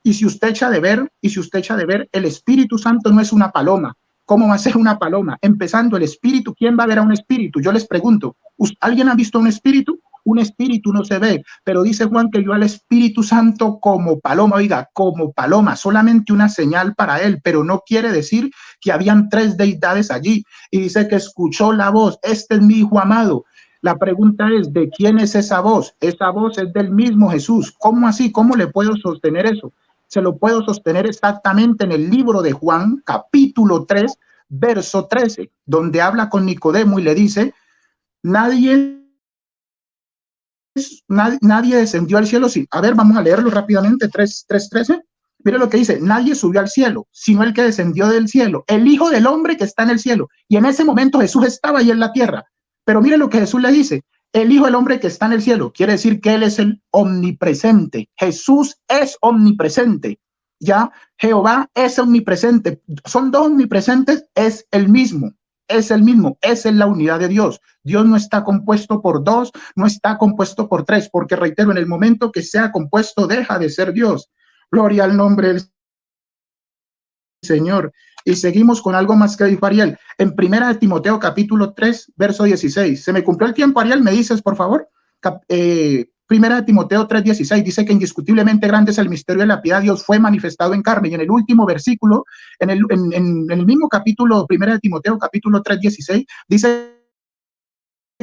Y si usted echa de ver, el Espíritu Santo no es una paloma. ¿Cómo va a ser una paloma? Empezando el espíritu, ¿quién va a ver a un espíritu? Yo les pregunto, ¿alguien ha visto un espíritu? Un espíritu no se ve, pero dice Juan que vio al Espíritu Santo como paloma, oiga, como paloma, solamente una señal para él, pero no quiere decir que habían tres deidades allí. Y dice que escuchó la voz, este es mi hijo amado. La pregunta es, ¿de quién es esa voz? Esa voz es del mismo Jesús. ¿Cómo así? ¿Cómo le puedo sostener eso? Se lo puedo sostener exactamente en el libro de Juan, capítulo 3, verso 13, donde habla con Nicodemo y le dice, nadie descendió al cielo. Sí. A ver, vamos a leerlo rápidamente, 3:13. Mire lo que dice, nadie subió al cielo, sino el que descendió del cielo, el Hijo del Hombre que está en el cielo. Y en ese momento Jesús estaba ahí en la tierra. Pero mire lo que Jesús le dice, el Hijo del Hombre que está en el cielo. Quiere decir que Él es el omnipresente. Jesús es omnipresente. Ya, Jehová es omnipresente. Son dos omnipresentes, es el mismo. Esa es la unidad de Dios. Dios no está compuesto por dos, no está compuesto por tres, porque reitero, en el momento que sea compuesto, deja de ser Dios. Gloria al nombre del Señor. Y seguimos con algo más que dijo Ariel. En Primera de Timoteo, capítulo 3, verso 16. ¿Se me cumplió el tiempo, Ariel? ¿Me dices, por favor? Primera de Timoteo 3:16 dice que indiscutiblemente grande es el misterio de la piedad, Dios fue manifestado en carne. Y en el último versículo, en el mismo capítulo, Primera de Timoteo, capítulo 3:16, dice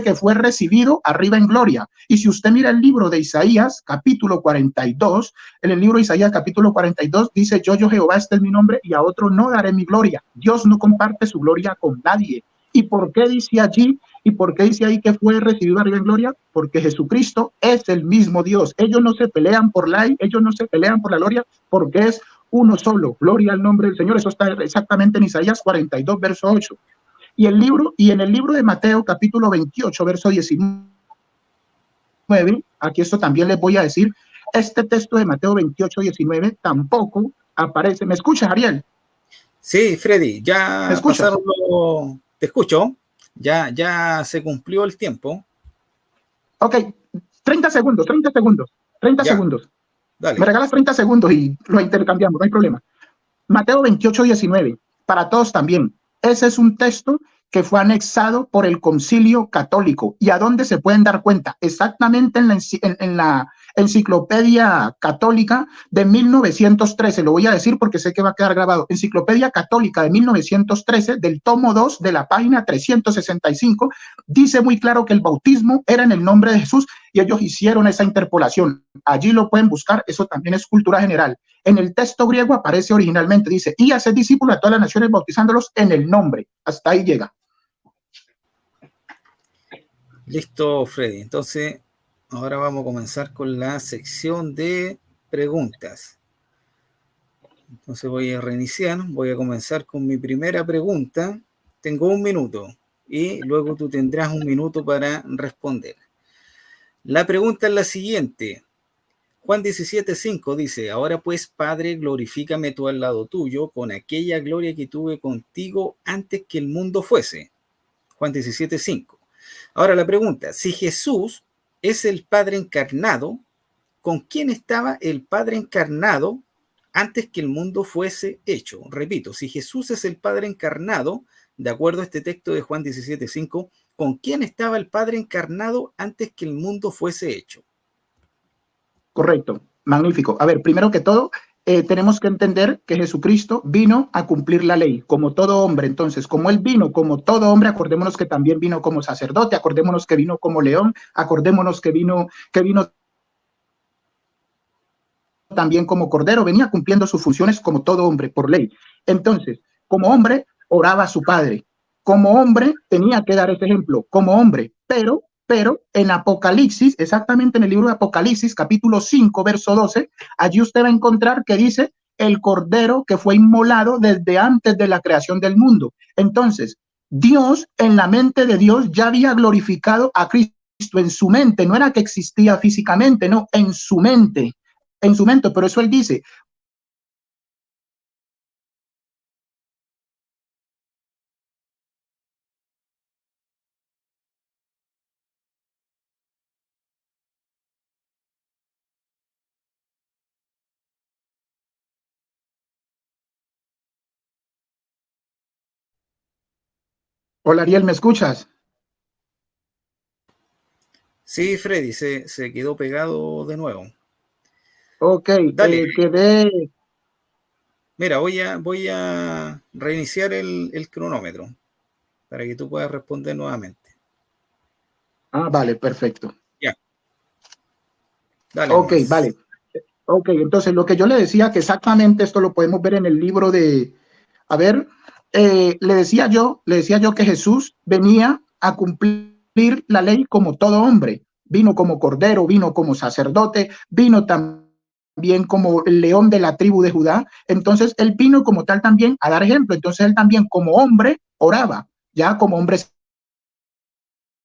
que fue recibido arriba en gloria. Y si usted mira el libro de Isaías, capítulo 42, en el libro de Isaías, capítulo 42, dice, yo Jehová, este es mi nombre, y a otro no daré mi gloria. Dios no comparte su gloria con nadie. ¿Y por qué dice allí? ¿Y por qué dice ahí que fue recibido arriba en gloria? Porque Jesucristo es el mismo Dios. Ellos no se pelean por ellos no se pelean por la gloria, porque es uno solo. Gloria al nombre del Señor. Eso está exactamente en Isaías 42, verso 8. Y en el libro de Mateo, capítulo 28, verso 19, aquí esto también les voy a decir, este texto de Mateo 28, 19 tampoco aparece. ¿Me escuchas, Ariel? Sí, Freddy, ya pasaron te escucho, ya se cumplió el tiempo. Ok, 30 segundos. Dale. Me regalas 30 segundos y lo intercambiamos, no hay problema. Mateo 28, 19, para todos también. Ese es un texto que fue anexado por el Concilio Católico. ¿Y a dónde se pueden dar cuenta? Exactamente en la Enciclopedia Católica de 1913. Lo voy a decir porque sé que va a quedar grabado. Enciclopedia Católica de 1913, del tomo 2, de la página 365, dice muy claro que el bautismo era en el nombre de Jesús y ellos hicieron esa interpolación. Allí lo pueden buscar, eso también es cultura general. En el texto griego aparece originalmente, dice, y hacer discípulos a todas las naciones bautizándolos en el nombre. Hasta ahí llega. Listo, Freddy. Entonces, ahora vamos a comenzar con la sección de preguntas. Entonces voy a reiniciar, voy a comenzar con mi primera pregunta. Tengo 1 minuto y luego tú tendrás 1 minuto para responder. La pregunta es la siguiente. Juan 17:5 dice, ahora pues, Padre, glorifícame tú al lado tuyo con aquella gloria que tuve contigo antes que el mundo fuese. Juan 17:5. Ahora la pregunta, si Jesús es el Padre encarnado, ¿con quién estaba el Padre encarnado antes que el mundo fuese hecho? Repito, si Jesús es el Padre encarnado, de acuerdo a este texto de Juan 17:5, ¿con quién estaba el Padre encarnado antes que el mundo fuese hecho? Correcto, magnífico. A ver, primero que todo, tenemos que entender que Jesucristo vino a cumplir la ley, como todo hombre. Entonces, como Él vino como todo hombre, acordémonos que también vino como sacerdote, acordémonos que vino como león, acordémonos que vino también como cordero, venía cumpliendo sus funciones como todo hombre, por ley. Entonces, como hombre, oraba a su Padre. Como hombre, tenía que dar ese ejemplo, como hombre, pero en Apocalipsis, exactamente en el libro de Apocalipsis, capítulo 5, verso 12, allí usted va a encontrar que dice el cordero que fue inmolado desde antes de la creación del mundo. Entonces, Dios, en la mente de Dios, ya había glorificado a Cristo en su mente. No era que existía físicamente, no, en su mente. En su mente. Por eso él dice, hola Ariel, ¿me escuchas? Sí, Freddy, se quedó pegado de nuevo. Ok, Dale, quedé. mira, voy a reiniciar el cronómetro para que tú puedas responder nuevamente. Ah, vale, perfecto. Ya, dale Ok, nomás. vale. Ok, entonces lo que yo le decía, que exactamente esto lo podemos ver en el libro de, a ver, le decía yo que Jesús venía a cumplir la ley como todo hombre. Vino como cordero, vino como sacerdote, vino también como el león de la tribu de Judá. Entonces él vino como tal también a dar ejemplo. Entonces él también como hombre oraba, ya como hombre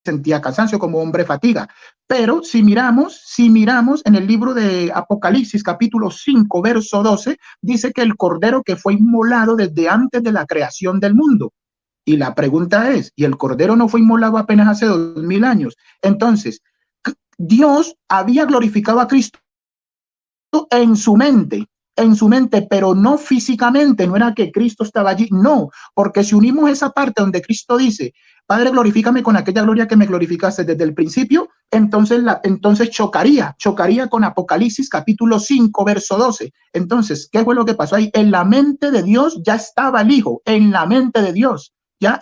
sentía cansancio, como hombre fatiga. Pero si miramos en el libro de Apocalipsis, capítulo 5, verso 12, dice que el cordero que fue inmolado desde antes de la creación del mundo. Y la pregunta es, ¿y el cordero no fue inmolado apenas hace 2000 años? Entonces, Dios había glorificado a Cristo en su mente, pero no físicamente, no era que Cristo estaba allí, no, porque si unimos esa parte donde Cristo dice, Padre, glorifícame con aquella gloria que me glorificaste desde el principio, entonces chocaría con Apocalipsis capítulo 5, verso 12. Entonces, ¿qué fue lo que pasó ahí? En la mente de Dios ya estaba el Hijo, en la mente de Dios, ya.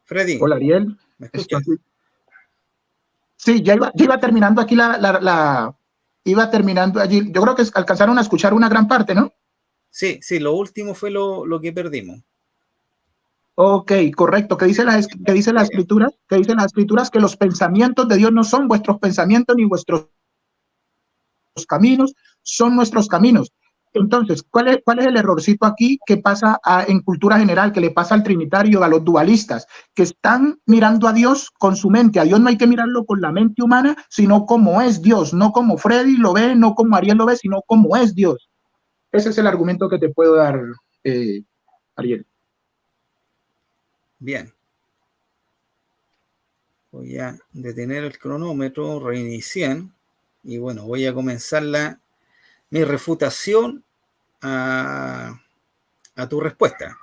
Freddy, Hola, Ariel. ¿me escuchas? Estoy, sí, ya iba terminando aquí iba terminando allí. Yo creo que alcanzaron a escuchar una gran parte, ¿no? Sí, sí, lo último fue lo que perdimos. Ok, correcto. ¿Qué dice la escritura? ¿Qué dicen las escrituras? Que los pensamientos de Dios no son vuestros pensamientos ni vuestros caminos, son nuestros caminos. Entonces, cuál es el errorcito aquí que pasa en cultura general, que le pasa al trinitario, a los dualistas, que están mirando a Dios con su mente? A Dios no hay que mirarlo con la mente humana, sino como es Dios, no como Freddy lo ve, no como Ariel lo ve, sino como es Dios. Ese es el argumento que te puedo dar, eh, Ariel. Bien, voy a detener el cronómetro, reiniciar y bueno, voy a comenzar mi refutación a, a tu respuesta.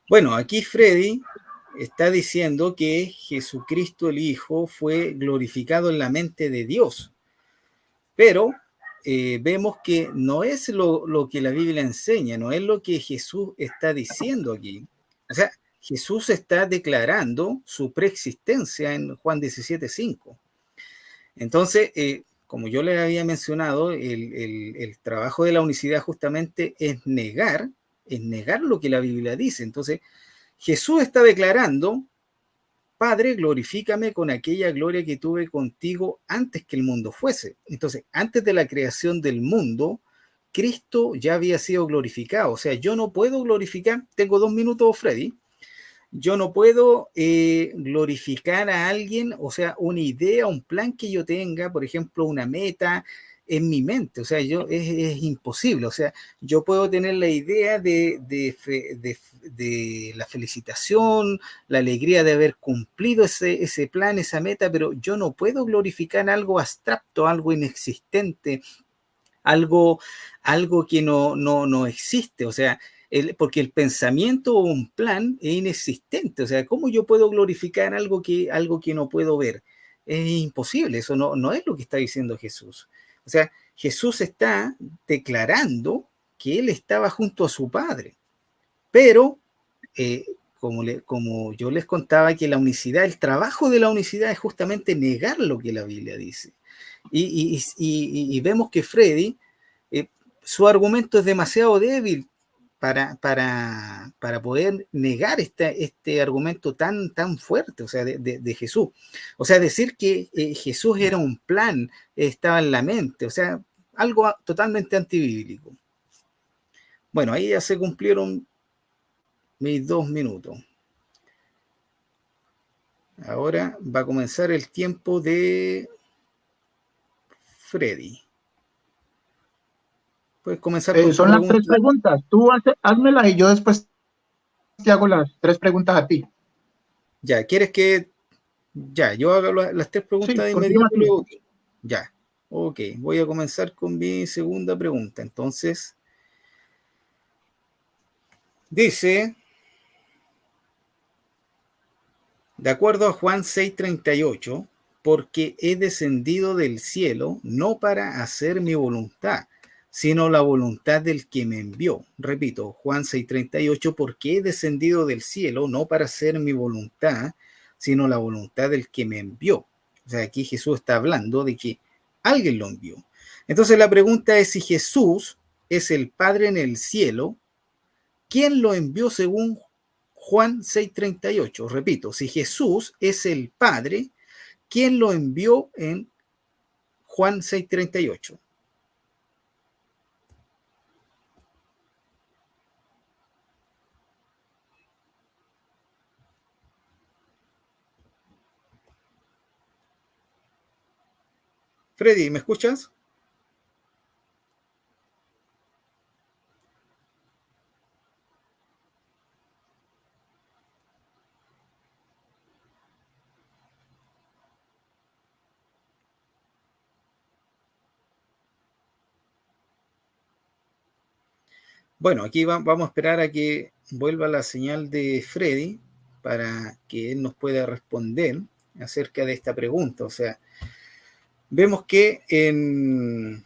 Bueno, aquí Freddy está diciendo que Jesucristo el Hijo fue glorificado en la mente de Dios, pero vemos que no es lo que la Biblia enseña, no es lo que Jesús está diciendo aquí. O sea, Jesús está declarando su preexistencia en Juan 17:5. Entonces, como yo les había mencionado, el trabajo de la unicidad justamente es negar lo que la Biblia dice. Entonces, Jesús está declarando, Padre, glorifícame con aquella gloria que tuve contigo antes que el mundo fuese. Entonces, antes de la creación del mundo, Cristo ya había sido glorificado. O sea, yo no puedo glorificar, tengo 2 minutos, Freddy, yo no puedo glorificar a alguien, o sea, una idea, un plan que yo tenga, por ejemplo, una meta en mi mente, o sea, es imposible, o sea, yo puedo tener la idea de la felicitación, la alegría de haber cumplido ese plan, esa meta, pero yo no puedo glorificar algo abstracto, algo inexistente, algo, algo que no existe, o sea, porque el pensamiento o un plan es inexistente, o sea, ¿cómo yo puedo glorificar algo que no puedo ver? Es imposible, eso no es lo que está diciendo Jesús. O sea, Jesús está declarando que él estaba junto a su Padre, pero como yo les contaba, que la unicidad, el trabajo de la unicidad es justamente negar lo que la Biblia dice. Y vemos que Freddy, su argumento es demasiado débil para poder negar este argumento tan fuerte, o sea, de Jesús. O sea, decir que Jesús era un plan, estaba en la mente, o sea, algo totalmente antibíblico. Bueno, ahí ya se cumplieron mis 2 minutos. Ahora va a comenzar el tiempo de Freddy. Puedes comenzar con tu Son las 3 pregunta. preguntas. Tú házmelas y yo después te hago las 3 preguntas a ti. Ya, ¿quieres que yo haga las 3 preguntas Sí, de continúa inmediato? tú. Luego? Ya, ok, voy a comenzar con mi segunda pregunta. Entonces, dice, de acuerdo a Juan 6:38, porque he descendido del cielo no para hacer mi voluntad, sino la voluntad del que me envió. Repito, Juan 6:38, porque he descendido del cielo no para hacer mi voluntad, sino la voluntad del que me envió. O sea, aquí Jesús está hablando de que alguien lo envió. Entonces la pregunta es si Jesús es el Padre en el cielo, ¿quién lo envió según Juan 6:38? Repito, si Jesús es el Padre, ¿quién lo envió en Juan 6:38? Freddy, ¿me escuchas? Bueno, aquí vamos a esperar a que vuelva la señal de Freddy para que él nos pueda responder acerca de esta pregunta. O sea, vemos que en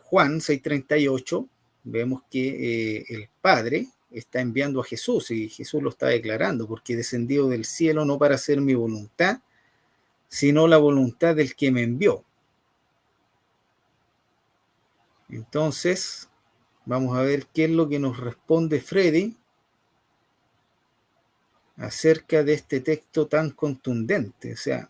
Juan 6:38 vemos que el Padre está enviando a Jesús y Jesús lo está declarando, porque he descendido del cielo no para hacer mi voluntad, sino la voluntad del que me envió. Entonces, vamos a ver qué es lo que nos responde Freddy acerca de este texto tan contundente. O sea,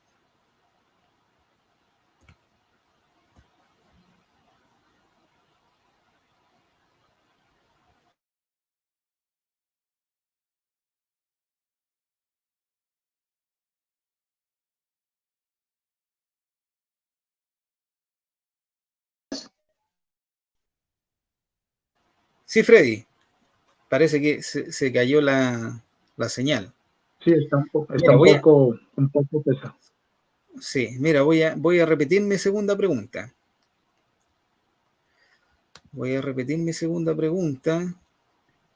sí, Freddy, parece que se cayó la señal. Sí, está Mira, un poco pesado. sí, mira, voy a repetir mi segunda pregunta. Voy a repetir mi segunda pregunta,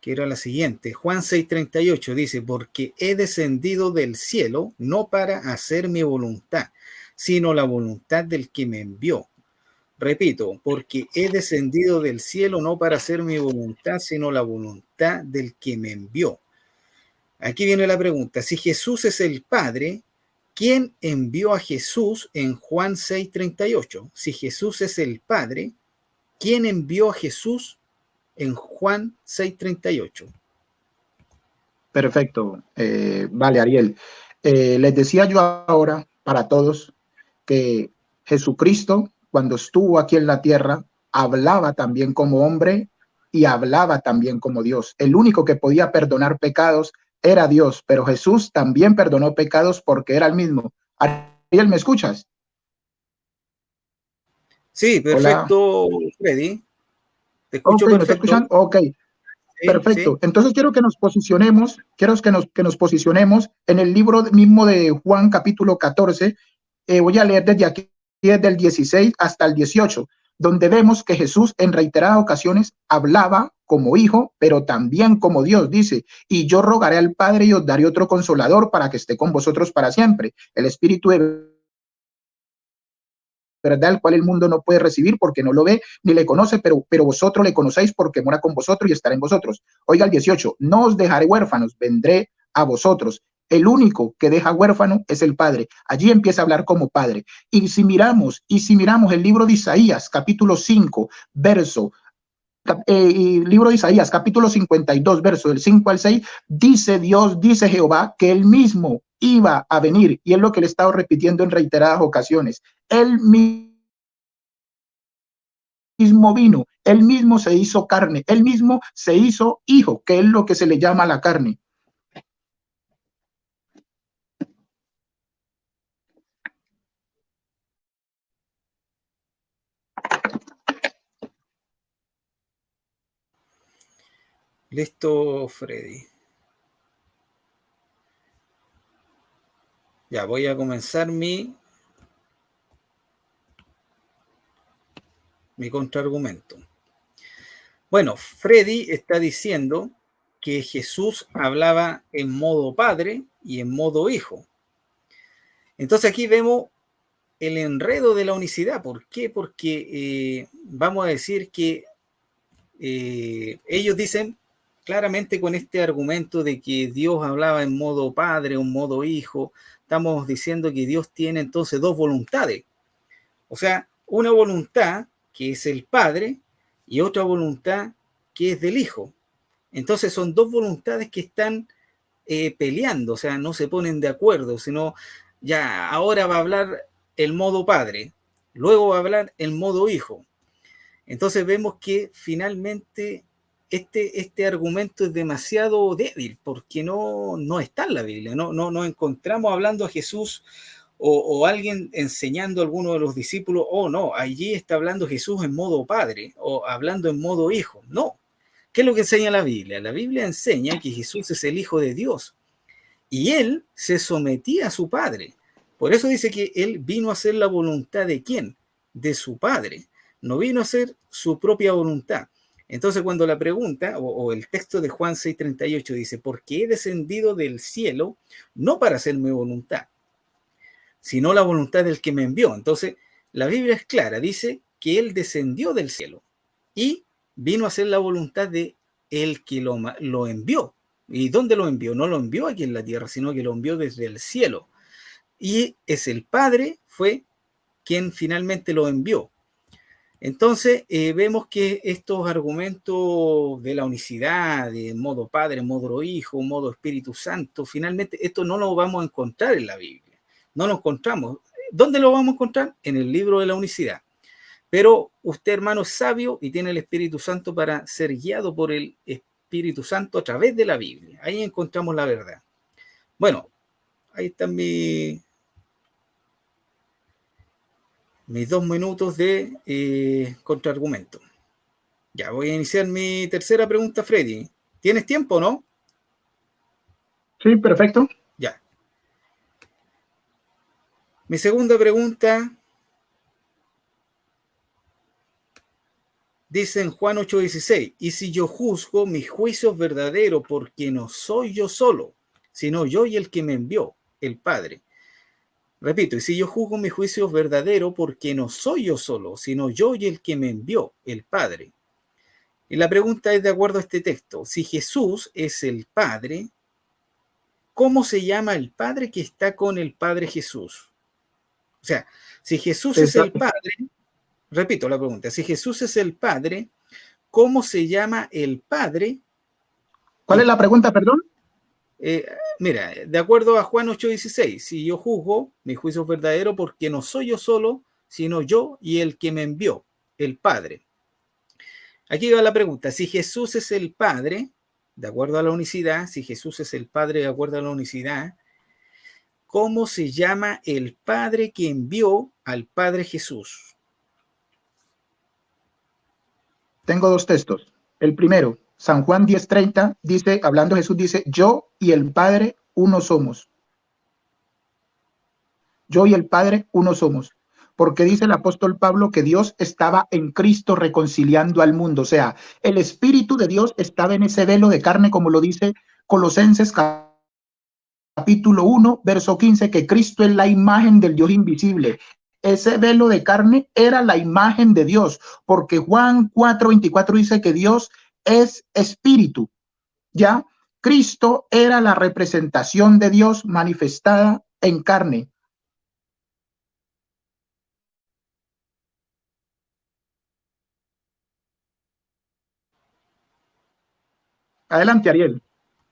que era la siguiente. Juan 6:38 dice, porque he descendido del cielo no para hacer mi voluntad, sino la voluntad del que me envió. Repito, porque he descendido del cielo no para hacer mi voluntad, sino la voluntad del que me envió. Aquí viene la pregunta, si Jesús es el Padre, ¿quién envió a Jesús en Juan 6:38? Si Jesús es el Padre, ¿quién envió a Jesús en Juan 6:38? Perfecto. Vale, Ariel. Les decía yo ahora para todos que Jesucristo, cuando estuvo aquí en la tierra, hablaba también como hombre y hablaba también como Dios. El único que podía perdonar pecados era Dios, pero Jesús también perdonó pecados porque era el mismo. Ariel, ¿me escuchas? Sí, Hola. perfecto, Freddy. Te escucho Ok, ¿me está perfecto. escuchando? Ok, Sí, perfecto. sí. Entonces quiero que nos posicionemos, que nos posicionemos en el libro mismo de Juan capítulo 14. Voy a leer desde aquí, desde el 16 hasta el 18, donde vemos que Jesús en reiteradas ocasiones hablaba como hijo, pero también como Dios. Dice, y yo rogaré al Padre y os daré otro consolador para que esté con vosotros para siempre, el Espíritu de verdad, el cual el mundo no puede recibir porque no lo ve ni le conoce, pero vosotros le conocéis porque mora con vosotros y estará en vosotros. Oiga el 18, no os dejaré huérfanos, vendré a vosotros. El único que deja huérfano es el Padre. Allí empieza a hablar como Padre. Y si miramos el libro de Isaías, capítulo 5, libro de Isaías, capítulo 52, verso del 5 al 6, dice Dios, dice Jehová, que él mismo iba a venir, y es lo que le he estado repitiendo en reiteradas ocasiones. Él mismo vino, él mismo se hizo carne, él mismo se hizo hijo, que es lo que se le llama la carne. Listo, Freddy. Ya voy a comenzar mi contraargumento. Bueno, Freddy está diciendo que Jesús hablaba en modo padre y en modo hijo. Entonces aquí vemos el enredo de la unicidad. ¿Por qué? Porque vamos a decir que ellos dicen claramente con este argumento de que Dios hablaba en modo padre o en modo hijo, estamos diciendo que Dios tiene entonces dos voluntades. O sea, una voluntad que es el Padre y otra voluntad que es del Hijo. Entonces son dos voluntades que están peleando, o sea, no se ponen de acuerdo, sino ya ahora va a hablar el modo Padre, luego va a hablar el modo Hijo. Entonces vemos que finalmente este argumento es demasiado débil porque no está en la Biblia, no encontramos hablando a Jesús o alguien enseñando a alguno de los discípulos, no, allí está hablando Jesús en modo padre o hablando en modo hijo. No. ¿Qué es lo que enseña la Biblia? La Biblia enseña que Jesús es el Hijo de Dios y él se sometía a su Padre. Por eso dice que él vino a hacer la voluntad de ¿quién? De su Padre. No vino a hacer su propia voluntad. Entonces cuando la pregunta, o el texto de Juan 6:38 dice, porque he descendido del cielo no para hacer mi voluntad, sino la voluntad del que me envió. Entonces, la Biblia es clara, dice que él descendió del cielo y vino a hacer la voluntad de el que lo envió. ¿Y dónde lo envió? No lo envió aquí en la tierra, sino que lo envió desde el cielo. Y es el Padre, fue quien finalmente lo envió. Entonces, vemos que estos argumentos de la unicidad, de modo Padre, modo Hijo, modo Espíritu Santo, finalmente esto no lo vamos a encontrar en la Biblia. No lo encontramos. ¿Dónde lo vamos a encontrar? En el libro de la unicidad. Pero usted, hermano, es sabio y tiene el Espíritu Santo para ser guiado por el Espíritu Santo a través de la Biblia. Ahí encontramos la verdad. Bueno, ahí están mis 2 minutos de contraargumento. Ya, voy a iniciar mi tercera pregunta, Freddy. ¿Tienes tiempo, no? Sí, perfecto. Ya. Mi segunda pregunta dice en Juan 8:16, y si yo juzgo, mi juicio es verdadero, porque no soy yo solo, sino yo y el que me envió, el Padre. Repito, y si yo juzgo, mi juicio es verdadero, porque no soy yo solo, sino yo y el que me envió, el Padre. Y la pregunta es de acuerdo a este texto, si Jesús es el Padre, ¿cómo se llama el Padre que está con el Padre Jesús? O sea, si Jesús es el Padre, repito la pregunta, si Jesús es el Padre, ¿cómo se llama el Padre? ¿Cuál es la pregunta, perdón? Mira, de acuerdo a Juan 8:16, si yo juzgo, mi juicio es verdadero porque no soy yo solo, sino yo y el que me envió, el Padre. Aquí va la pregunta, si Jesús es el Padre, de acuerdo a la unicidad, si Jesús es el Padre de acuerdo a la unicidad, ¿cómo se llama el Padre que envió al Padre Jesús? Tengo dos textos. El primero, San Juan 10:30, dice, hablando Jesús, dice, yo y el Padre uno somos. Yo y el Padre uno somos. Porque dice el apóstol Pablo que Dios estaba en Cristo reconciliando al mundo. O sea, el Espíritu de Dios estaba en ese velo de carne, como lo dice Colosenses capítulo 1, verso 15, que Cristo es la imagen del Dios invisible, ese velo de carne era la imagen de Dios, porque Juan 4:24 dice que Dios es espíritu, ¿ya? Cristo era la representación de Dios manifestada en carne. Adelante, Ariel.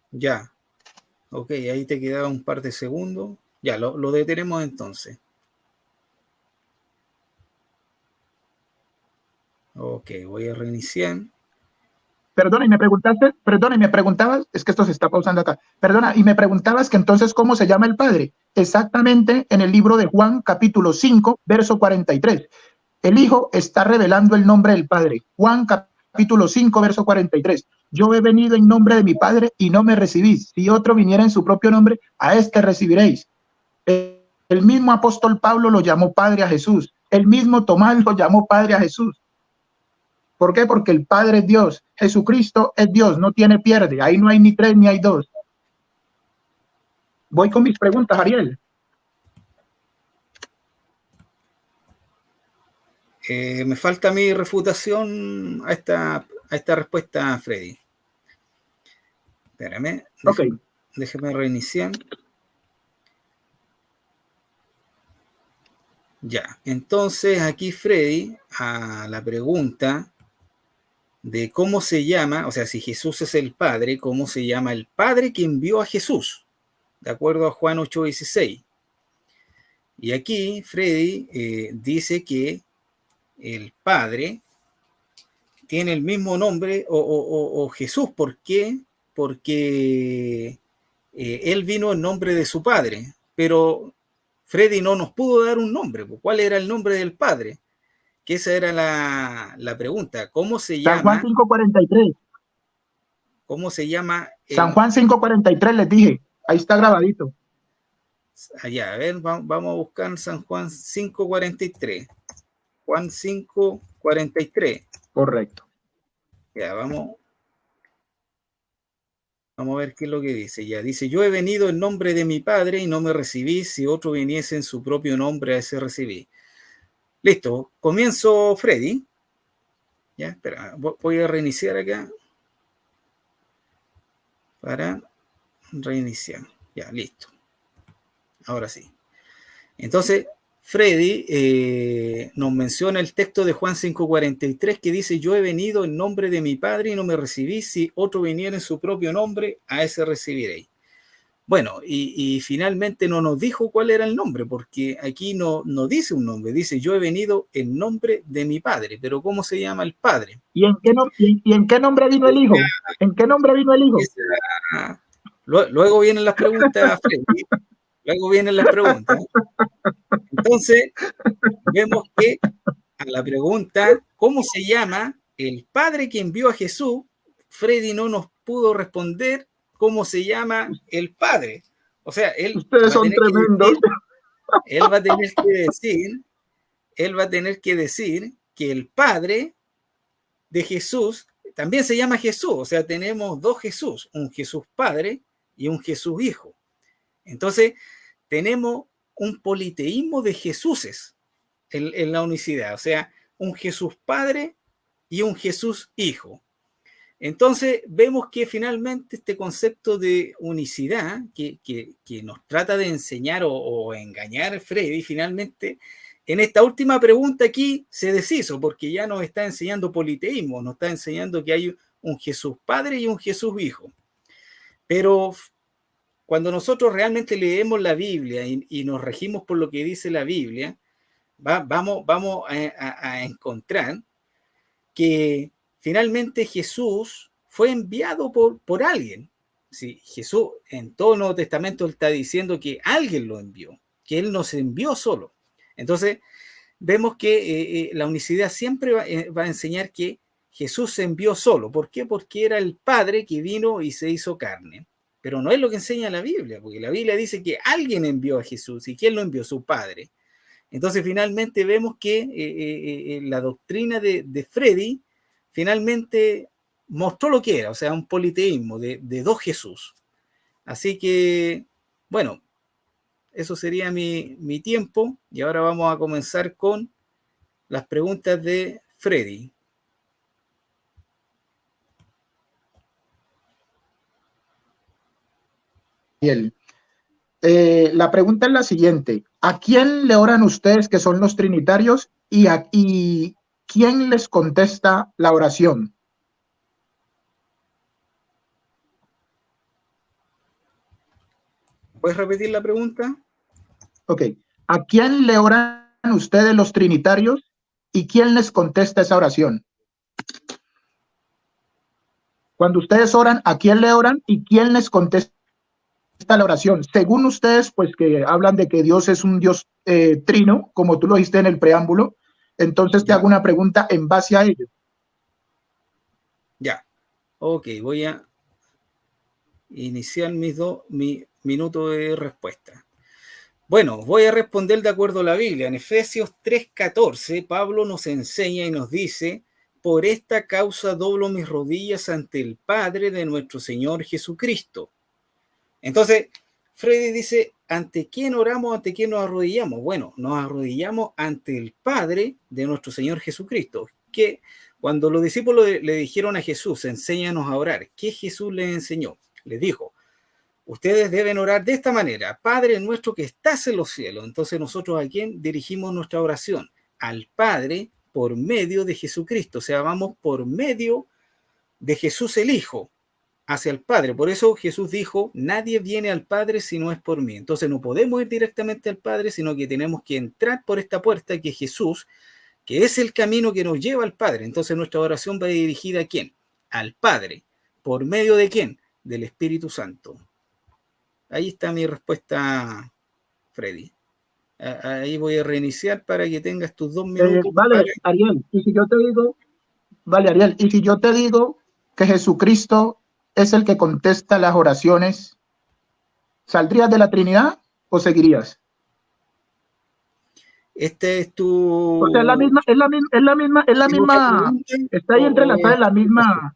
Ya, ok, ahí te quedaba un par de segundos. Ya, lo detenemos entonces. Ok, voy a reiniciar. Perdona, y me preguntabas, es que esto se está pausando acá. Perdona, y me preguntabas que entonces, ¿cómo se llama el Padre? Exactamente en el libro de Juan, capítulo 5, verso 43. El Hijo está revelando el nombre del Padre. Juan, capítulo 5, verso 43. Yo he venido en nombre de mi Padre y no me recibís. Si otro viniera en su propio nombre, a este recibiréis. El mismo apóstol Pablo lo llamó Padre a Jesús. El mismo Tomás lo llamó Padre a Jesús. ¿Por qué? Porque el Padre es Dios. Jesucristo es Dios, no tiene pierde. Ahí no hay ni tres ni hay dos. Voy con mis preguntas, Ariel. Me falta mi refutación a esta respuesta, Freddy. Espérame, déjeme reiniciar. Ya, entonces aquí Freddy, a la pregunta de cómo se llama, o sea, si Jesús es el Padre, ¿cómo se llama el Padre que envió a Jesús? De acuerdo a Juan 8:16. Y aquí Freddy dice que el Padre tiene el mismo nombre o Jesús. ¿Por qué? Porque él vino en nombre de su Padre, pero Freddy no nos pudo dar un nombre. ¿Cuál era el nombre del Padre? Que esa era la pregunta. ¿Cómo se llama? San Juan 5:43. ¿Cómo se llama? San Juan 5:43 les dije. Ahí está grabadito. Allá, a ver, vamos a buscar San Juan 5:43. Juan 5:43. Correcto. Ya, vamos a ver qué es lo que dice. Ya, dice, yo he venido en nombre de mi Padre y no me recibís, si otro viniese en su propio nombre, a ese recibí. Listo, comienzo, Freddy. Ya, espera, voy a reiniciar acá para reiniciar. Ya, listo. Ahora sí. Entonces, Freddy nos menciona el texto de Juan 5:43 que dice, yo he venido en nombre de mi Padre y no me recibís, si otro viniera en su propio nombre, a ese recibiréis. Bueno, y finalmente no nos dijo cuál era el nombre, porque aquí no dice un nombre, dice yo he venido en nombre de mi Padre, pero ¿cómo se llama el Padre? ¿Y en qué nombre vino el Hijo? ¿En qué nombre vino el Hijo? Luego vienen las preguntas, Freddy. Luego vienen las preguntas. Entonces, vemos que a la pregunta, ¿cómo se llama el Padre que envió a Jesús? Freddy no nos pudo responder cómo se llama el Padre. O sea, ustedes son tremendos. Él va a tener que decir que el Padre de Jesús también se llama Jesús. O sea, tenemos dos Jesús, un Jesús Padre y un Jesús Hijo. Entonces, tenemos un politeísmo de Jesuses en la unicidad. O sea, un Jesús Padre y un Jesús Hijo. Entonces vemos que finalmente este concepto de unicidad que nos trata de enseñar o engañar Freddy, finalmente en esta última pregunta aquí se deshizo, porque ya nos está enseñando politeísmo, nos está enseñando que hay un Jesús Padre y un Jesús Hijo. Pero cuando nosotros realmente leemos la Biblia y nos regimos por lo que dice la Biblia, vamos a encontrar que finalmente Jesús fue enviado por alguien. Sí, Jesús en todo el Nuevo Testamento está diciendo que alguien lo envió, que Él nos envió solo. Entonces, vemos que la unicidad siempre va a enseñar que Jesús se envió solo. ¿Por qué? Porque era el Padre que vino y se hizo carne. Pero no es lo que enseña la Biblia, porque la Biblia dice que alguien envió a Jesús. ¿Y quién lo envió? Su Padre. Entonces, finalmente vemos que la doctrina de Freddy finalmente mostró lo que era, o sea, un politeísmo de dos Jesús. Así que, bueno, eso sería mi tiempo. Y ahora vamos a comenzar con las preguntas de Freddy. Bien. La pregunta es la siguiente. ¿A quién le oran ustedes que son los trinitarios y quién les contesta la oración? ¿Puedes repetir la pregunta? Ok. ¿A quién le oran ustedes los trinitarios y quién les contesta esa oración? Cuando ustedes oran, ¿a quién le oran y quién les contesta la oración? Según ustedes, pues que hablan de que Dios es un Dios trino, como tú lo dijiste en el preámbulo, entonces te hago una pregunta en base a ello. Ya. Ok, voy a iniciar mi minuto de respuesta. Bueno, voy a responder de acuerdo a la Biblia. En Efesios 3:14, Pablo nos enseña y nos dice: por esta causa doblo mis rodillas ante el Padre de nuestro Señor Jesucristo. Entonces, Freddy dice: ¿ante quién oramos? ¿Ante quién nos arrodillamos? Bueno, nos arrodillamos ante el Padre de nuestro Señor Jesucristo. Que cuando los discípulos le dijeron a Jesús: enséñanos a orar, ¿qué Jesús les enseñó? Les dijo: ustedes deben orar de esta manera: Padre nuestro que estás en los cielos. Entonces, nosotros, ¿a quién dirigimos nuestra oración? Al Padre por medio de Jesucristo. O sea, vamos por medio de Jesús el Hijo hacia el Padre. Por eso Jesús dijo: nadie viene al Padre si no es por mí. Entonces no podemos ir directamente al Padre, sino que tenemos que entrar por esta puerta que es Jesús, que es el camino que nos lleva al Padre. Entonces nuestra oración va dirigida ¿a quién? Al Padre. ¿Por medio de quién? Del Espíritu Santo. Ahí está mi respuesta, Freddy. Ahí voy a reiniciar para que tengas tus 2 minutos. Ariel, y si yo te digo, Ariel, y si yo te digo que Jesucristo es el que contesta las oraciones, ¿saldrías de la Trinidad o seguirías? Este es tu... O sea, está ahí entrelazada en la misma.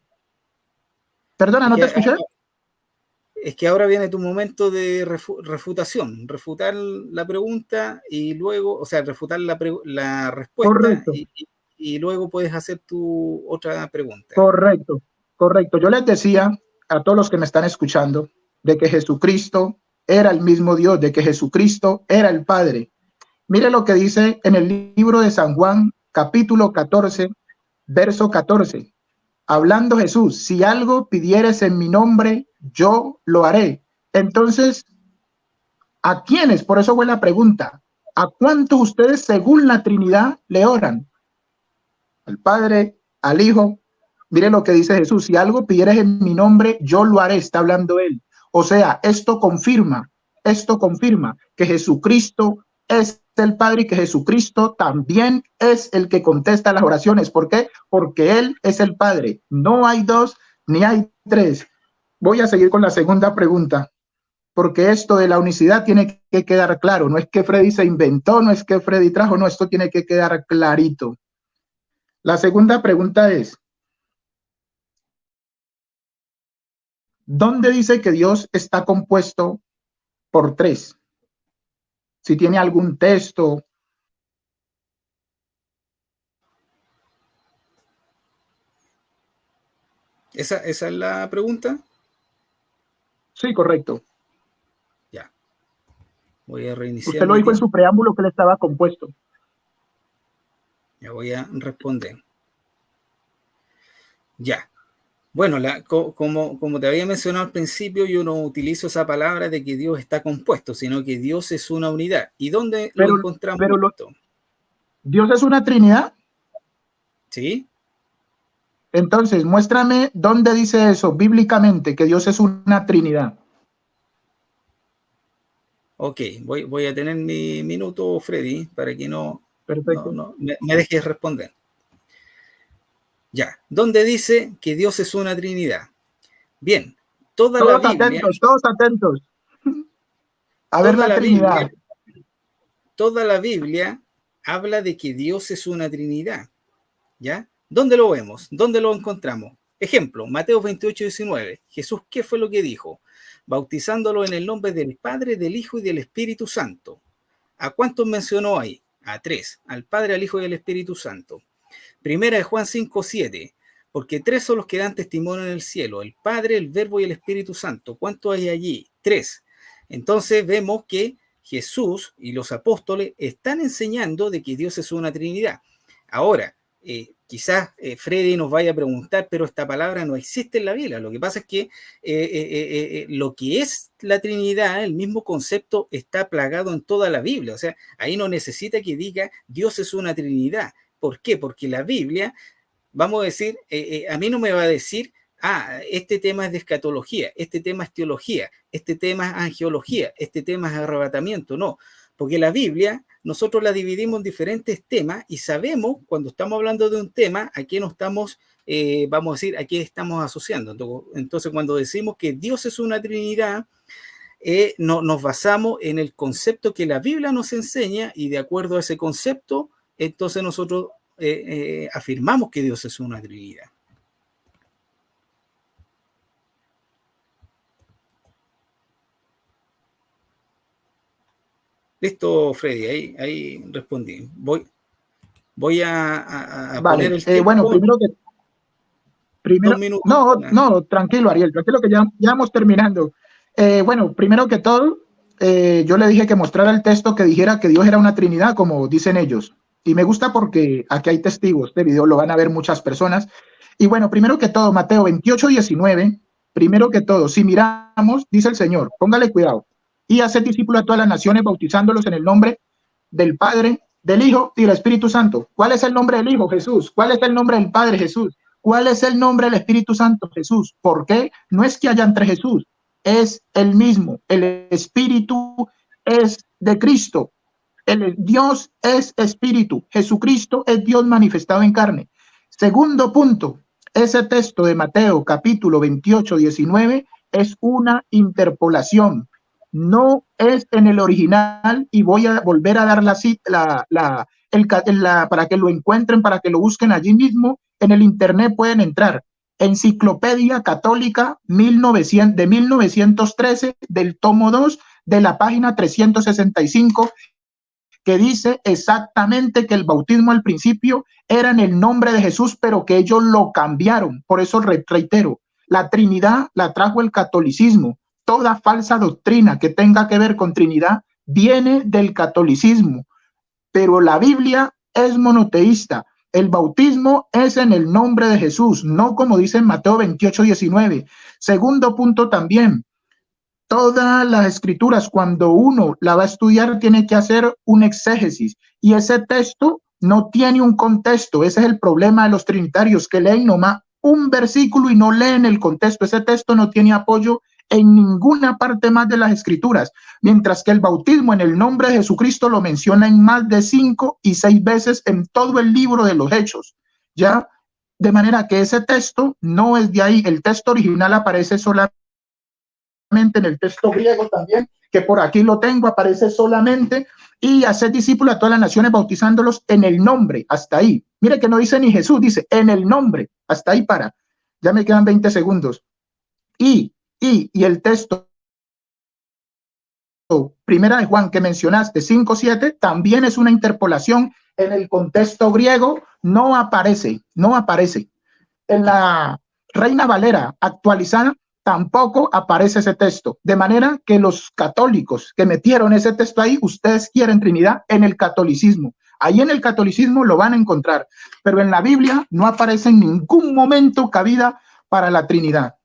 Perdona, ¿no te escuché? Es que ahora viene tu momento de refutación, refutar la pregunta y luego, o sea, refutar la respuesta y luego puedes hacer tu otra pregunta. Correcto. Yo les decía a todos los que me están escuchando de que Jesucristo era el mismo Dios, de que Jesucristo era el Padre. Mire lo que dice en el libro de San Juan, capítulo 14, verso 14. Hablando Jesús: si algo pidieres en mi nombre, yo lo haré. Entonces, ¿a quiénes? Por eso fue la pregunta. ¿A cuántos ustedes, según la Trinidad, le oran? Al Padre, al Hijo. Mire lo que dice Jesús: si algo pidieres en mi nombre, yo lo haré. Está hablando él. O sea, esto confirma que Jesucristo es el Padre y que Jesucristo también es el que contesta las oraciones. ¿Por qué? Porque Él es el Padre. No hay dos ni hay tres. Voy a seguir con la segunda pregunta, porque esto de la unicidad tiene que quedar claro. No es que Freddy se inventó, no es que Freddy trajo, no, esto tiene que quedar clarito. La segunda pregunta es: ¿dónde dice que Dios está compuesto por tres? Si tiene algún texto. ¿Esa es la pregunta? Sí, correcto. Ya. Voy a reiniciar. Usted lo dijo en su preámbulo que él estaba compuesto. Ya voy a responder. Ya. Bueno, como te había mencionado al principio, yo no utilizo esa palabra de que Dios está compuesto, sino que Dios es una unidad. ¿Y dónde lo encontramos esto? ¿Dios es una Trinidad? Sí. Entonces, muéstrame dónde dice eso bíblicamente, que Dios es una Trinidad. Ok, voy a tener mi minuto, Freddy, para que no me dejes responder. Ya, ¿dónde dice que Dios es una Trinidad? Bien, todos atentos. A ver la Trinidad. Toda la Biblia habla de que Dios es una Trinidad. ¿Ya? ¿Dónde lo vemos? ¿Dónde lo encontramos? Ejemplo, Mateo 28:19. Jesús, ¿qué fue lo que dijo? Bautizándolo en el nombre del Padre, del Hijo y del Espíritu Santo. ¿A cuántos mencionó ahí? A 3, al Padre, al Hijo y al Espíritu Santo. Primera de Juan 5:7. Porque 3 son los que dan testimonio en el cielo, el Padre, el Verbo y el Espíritu Santo. ¿Cuántos hay allí? 3. Entonces vemos que Jesús y los apóstoles están enseñando de que Dios es una Trinidad. Ahora, quizás Freddy nos vaya a preguntar, pero esta palabra no existe en la Biblia. Lo que pasa es que lo que es la Trinidad, el mismo concepto, está plagado en toda la Biblia. O sea, ahí no necesita que diga Dios es una Trinidad. ¿Por qué? Porque la Biblia, vamos a decir, a mí no me va a decir, este tema es de escatología, este tema es teología, este tema es angeología, este tema es arrebatamiento. No, porque la Biblia nosotros la dividimos en diferentes temas y sabemos cuando estamos hablando de un tema a qué nos estamos, vamos a decir, a qué estamos asociando. Entonces, cuando decimos que Dios es una Trinidad, nos basamos en el concepto que la Biblia nos enseña y de acuerdo a ese concepto, entonces nosotros afirmamos que Dios es una Trinidad. Listo, Freddy, ahí respondí. Voy a Vale, poner el tiempo. bueno, primero, 2 minutos. no, tranquilo, Ariel, tranquilo que ya vamos terminando. Bueno, primero que todo, yo le dije que mostrara el texto que dijera que Dios era una Trinidad, como dicen ellos. Y me gusta porque aquí hay testigos, este video lo van a ver muchas personas. Y bueno, primero que todo, Mateo 28:19, primero que todo, si miramos, dice el Señor, póngale cuidado, y haced discípulos a todas las naciones, bautizándolos en el nombre del Padre, del Hijo y del Espíritu Santo. ¿Cuál es el nombre del Hijo? Jesús. ¿Cuál es el nombre del Padre? Jesús. ¿Cuál es el nombre del Espíritu Santo? Jesús. ¿Por qué? No es que haya entre Jesús, es el mismo. El Espíritu es de Cristo. El Dios es Espíritu. Jesucristo es Dios manifestado en carne. Segundo punto, ese texto de Mateo capítulo 28:19 es una interpolación. No es en el original y voy a volver a dar para que lo encuentren, para que lo busquen allí mismo. En el internet pueden entrar. Enciclopedia Católica 1913 del tomo 2 de la página 365, que dice exactamente que el bautismo al principio era en el nombre de Jesús, pero que ellos lo cambiaron. Por eso reitero, la Trinidad la trajo el catolicismo. Toda falsa doctrina que tenga que ver con Trinidad viene del catolicismo, pero la Biblia es monoteísta. El bautismo es en el nombre de Jesús, no como dice en Mateo 28:19. Segundo punto también, todas las escrituras, cuando uno la va a estudiar, tiene que hacer un exégesis, y ese texto no tiene un contexto. Ese es el problema de los trinitarios, que leen nomás un versículo y no leen el contexto. Ese texto no tiene apoyo en ninguna parte más de las escrituras, mientras que el bautismo en el nombre de Jesucristo lo menciona en más de 5 y 6 veces en todo el libro de los Hechos, ¿ya? De manera que ese texto no es de ahí. El texto original aparece solamente en el texto griego también, que por aquí lo tengo, aparece solamente, y hacer discípulos a todas las naciones bautizándolos en el nombre, hasta ahí. Mire que no dice ni Jesús, dice en el nombre, hasta ahí para. Ya me quedan 20 segundos. Y el texto primera de Juan que mencionaste, 5:7, también es una interpolación en el contexto griego, no aparece. En la Reina Valera actualizada tampoco aparece ese texto, de manera que los católicos que metieron ese texto ahí, ustedes quieren Trinidad en el catolicismo. Ahí en el catolicismo lo van a encontrar, pero en la Biblia no aparece en ningún momento cabida para la Trinidad.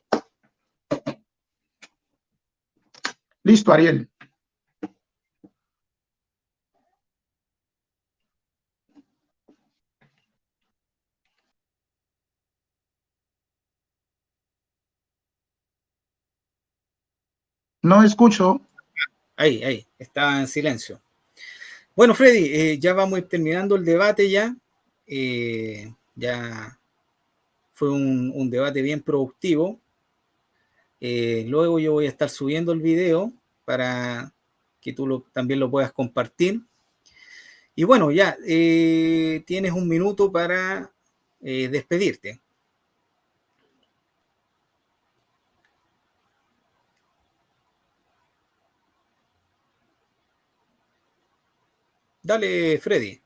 Listo, Ariel. No escucho. Ahí, estaba en silencio. Bueno, Freddy, ya vamos a ir terminando el debate ya. Ya fue un debate bien productivo. Luego yo voy a estar subiendo el video para que tú también lo puedas compartir. Y bueno, ya tienes un minuto para despedirte. Dale, Freddy.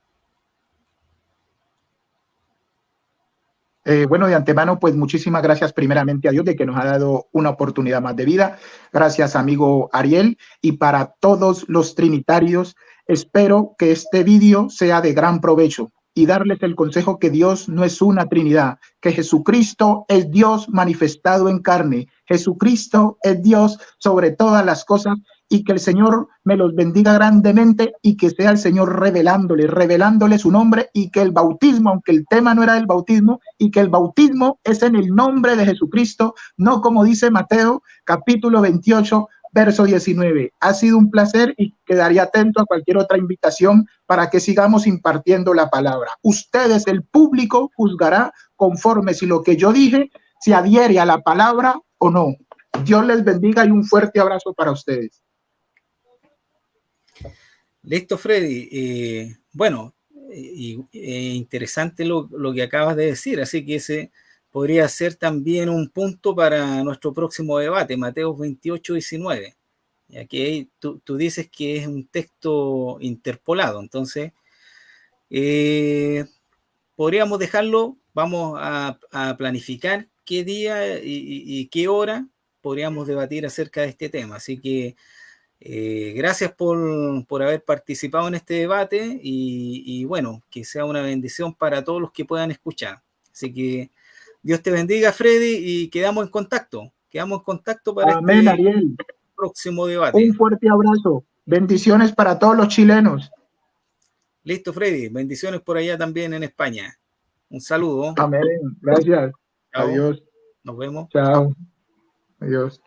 Bueno, de antemano, pues muchísimas gracias primeramente a Dios de que nos ha dado una oportunidad más de vida. Gracias, amigo Ariel. Y para todos los trinitarios, espero que este vídeo sea de gran provecho y darles el consejo que Dios no es una Trinidad, que Jesucristo es Dios manifestado en carne. Jesucristo es Dios sobre todas las cosas y que el Señor me los bendiga grandemente y que sea el Señor revelándole su nombre y que el bautismo, aunque el tema no era el bautismo, y que el bautismo es en el nombre de Jesucristo, no como dice Mateo capítulo 28, verso 19. Ha sido un placer y quedaría atento a cualquier otra invitación para que sigamos impartiendo la palabra. Ustedes, el público, juzgará conforme si lo que yo dije se adhiere a la palabra o no. Dios les bendiga y un fuerte abrazo para ustedes. Listo, Freddy. Bueno, interesante lo que acabas de decir, así que ese podría ser también un punto para nuestro próximo debate, Mateo 28, 19. Y aquí tú dices que es un texto interpolado, entonces podríamos dejarlo, vamos a planificar qué día y qué hora podríamos debatir acerca de este tema, así que gracias por haber participado en este debate y bueno, que sea una bendición para todos los que puedan escuchar. Así que Dios te bendiga, Freddy, y quedamos en contacto. Quedamos en contacto para Amén, este Ariel. próximo debate. Un fuerte abrazo. Bendiciones para todos los chilenos. Listo, Freddy. Bendiciones por allá también en España. Un saludo. Amén. Gracias. Chao. Adiós. Nos vemos. Chao. Adiós.